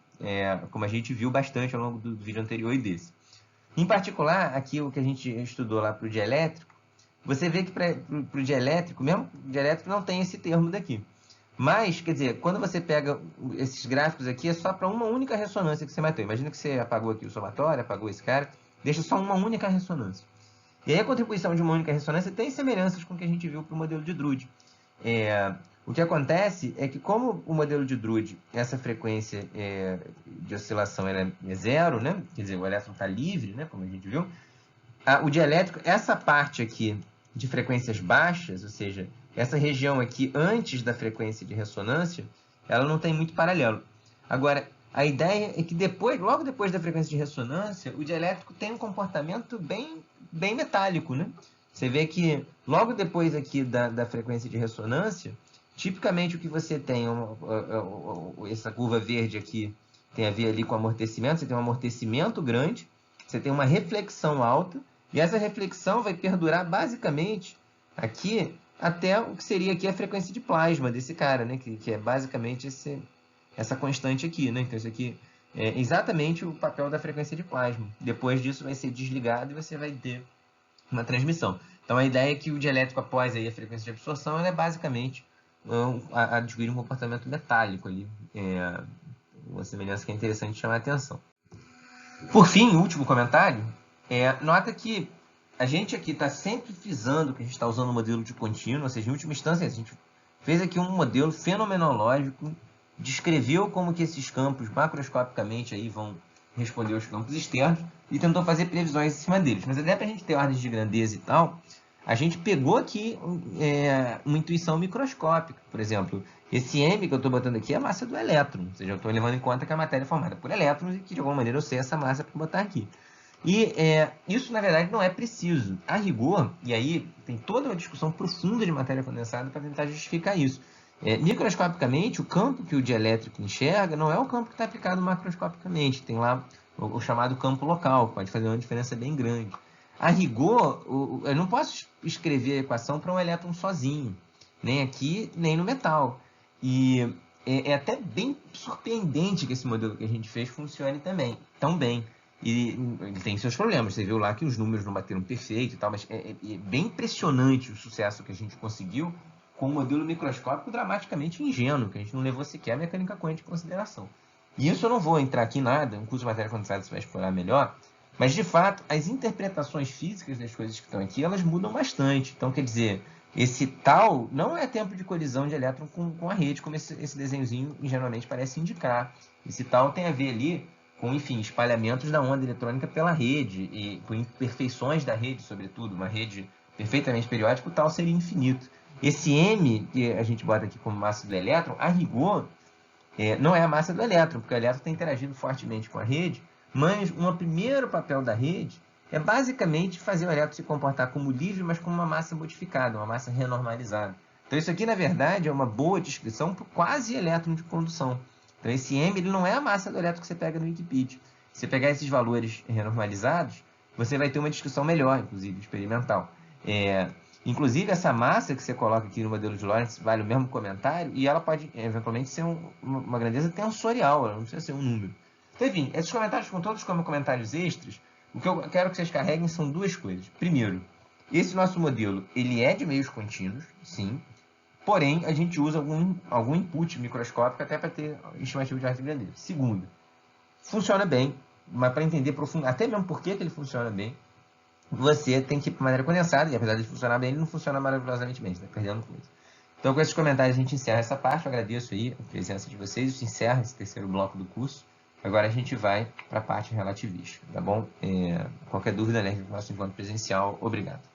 como a gente viu bastante ao longo do vídeo anterior e desse. Em particular, aqui o que a gente estudou lá para o dielétrico, você vê que para o dielétrico, mesmo o dielétrico não tem esse termo daqui. Mas, quer dizer, quando você pega esses gráficos aqui, é só para uma única ressonância que você matou. Imagina que você apagou aqui o somatório, apagou esse cara, deixa só uma única ressonância. E aí a contribuição de uma única ressonância tem semelhanças com o que a gente viu para o modelo de Drude. O que acontece é que, como o modelo de Drude, essa frequência de oscilação ela é zero, né? Quer dizer, o elétron está livre, né? Como a gente viu, o dielétrico, essa parte aqui de frequências baixas, ou seja, essa região aqui antes da frequência de ressonância, ela não tem muito paralelo. Agora, a ideia é que logo depois da frequência de ressonância, o dielétrico tem um comportamento bem metálico, né? Você vê que logo depois aqui da frequência de ressonância, tipicamente o que você tem, essa curva verde aqui, tem a ver ali com amortecimento, você tem um amortecimento grande, você tem uma reflexão alta, e essa reflexão vai perdurar basicamente aqui até o que seria aqui a frequência de plasma desse cara, né? Que é basicamente essa constante aqui, né? Então isso aqui é exatamente o papel da frequência de plasma. Depois disso vai ser desligado e você vai ter uma transmissão. Então a ideia é que o dielétrico após aí a frequência de absorção ela é basicamente adquirir um comportamento metálico ali. Uma semelhança que é interessante chamar a atenção. Por fim, o último comentário, nota que a gente aqui está sempre frisando que a gente está usando um modelo de contínuo, ou seja, em última instância, a gente fez aqui um modelo fenomenológico, descreveu como que esses campos macroscopicamente aí vão responder aos campos externos e tentou fazer previsões em cima deles. Mas até para a gente ter ordens de grandeza e tal, a gente pegou aqui uma intuição microscópica. Por exemplo, esse M que eu estou botando aqui é a massa do elétron, ou seja, eu estou levando em conta que a matéria é formada por elétrons e que de alguma maneira eu sei essa massa para botar aqui. E isso, na verdade, não é preciso. A rigor, e aí tem toda uma discussão profunda de matéria condensada para tentar justificar isso. Microscopicamente, o campo que o dielétrico enxerga não é o campo que está aplicado macroscopicamente. Tem lá o chamado campo local, pode fazer uma diferença bem grande. A rigor, eu não posso escrever a equação para um elétron sozinho, nem aqui, nem no metal. E é até bem surpreendente que esse modelo que a gente fez funcione também, tão bem. E ele tem seus problemas, você viu lá que os números não bateram perfeito e tal, mas é bem impressionante o sucesso que a gente conseguiu com um modelo microscópico dramaticamente ingênuo, que a gente não levou sequer a mecânica quântica em consideração. E isso eu não vou entrar aqui em nada, um curso de matéria condensada você vai explorar melhor, mas de fato, as interpretações físicas das coisas que estão aqui, elas mudam bastante. Então, quer dizer, esse tal não é tempo de colisão de elétron com a rede, como esse desenhozinho ingenuamente parece indicar. Esse tal tem a ver ali com, enfim, espalhamentos da onda eletrônica pela rede, e com imperfeições da rede, sobretudo, uma rede perfeitamente periódica, o tal seria infinito. Esse M, que a gente bota aqui como massa do elétron, a rigor, não é a massa do elétron, porque o elétron tem interagido fortemente com a rede, mas um primeiro papel da rede é basicamente fazer o elétron se comportar como livre, mas como uma massa modificada, uma massa renormalizada. Então isso aqui, na verdade, é uma boa descrição para o quase elétron de condução. Então esse M ele não é a massa do elétron que você pega no Wikipedia. Se você pegar esses valores renormalizados, você vai ter uma descrição melhor, inclusive, experimental. Inclusive, essa massa que você coloca aqui no modelo de Lorentz vale o mesmo comentário e ela pode, eventualmente, ser uma grandeza tensorial, ela não precisa ser um número. Então, enfim, esses comentários com todos como comentários extras, o que eu quero que vocês carreguem são duas coisas. Primeiro, esse nosso modelo, ele é de meios contínuos, sim, porém, a gente usa algum input microscópico até para ter estimativa de ordem de grandeza. Segundo, funciona bem, mas para entender até mesmo por que ele funciona bem, você tem que ir para maneira condensada, e apesar de funcionar bem, ele não funciona maravilhosamente bem, você está perdendo coisa. Então, com esses comentários, a gente encerra essa parte. Eu agradeço aí a presença de vocês. Isso encerra esse terceiro bloco do curso. Agora a gente vai para a parte relativista, tá bom? Qualquer dúvida, né, no nosso encontro presencial. Obrigado.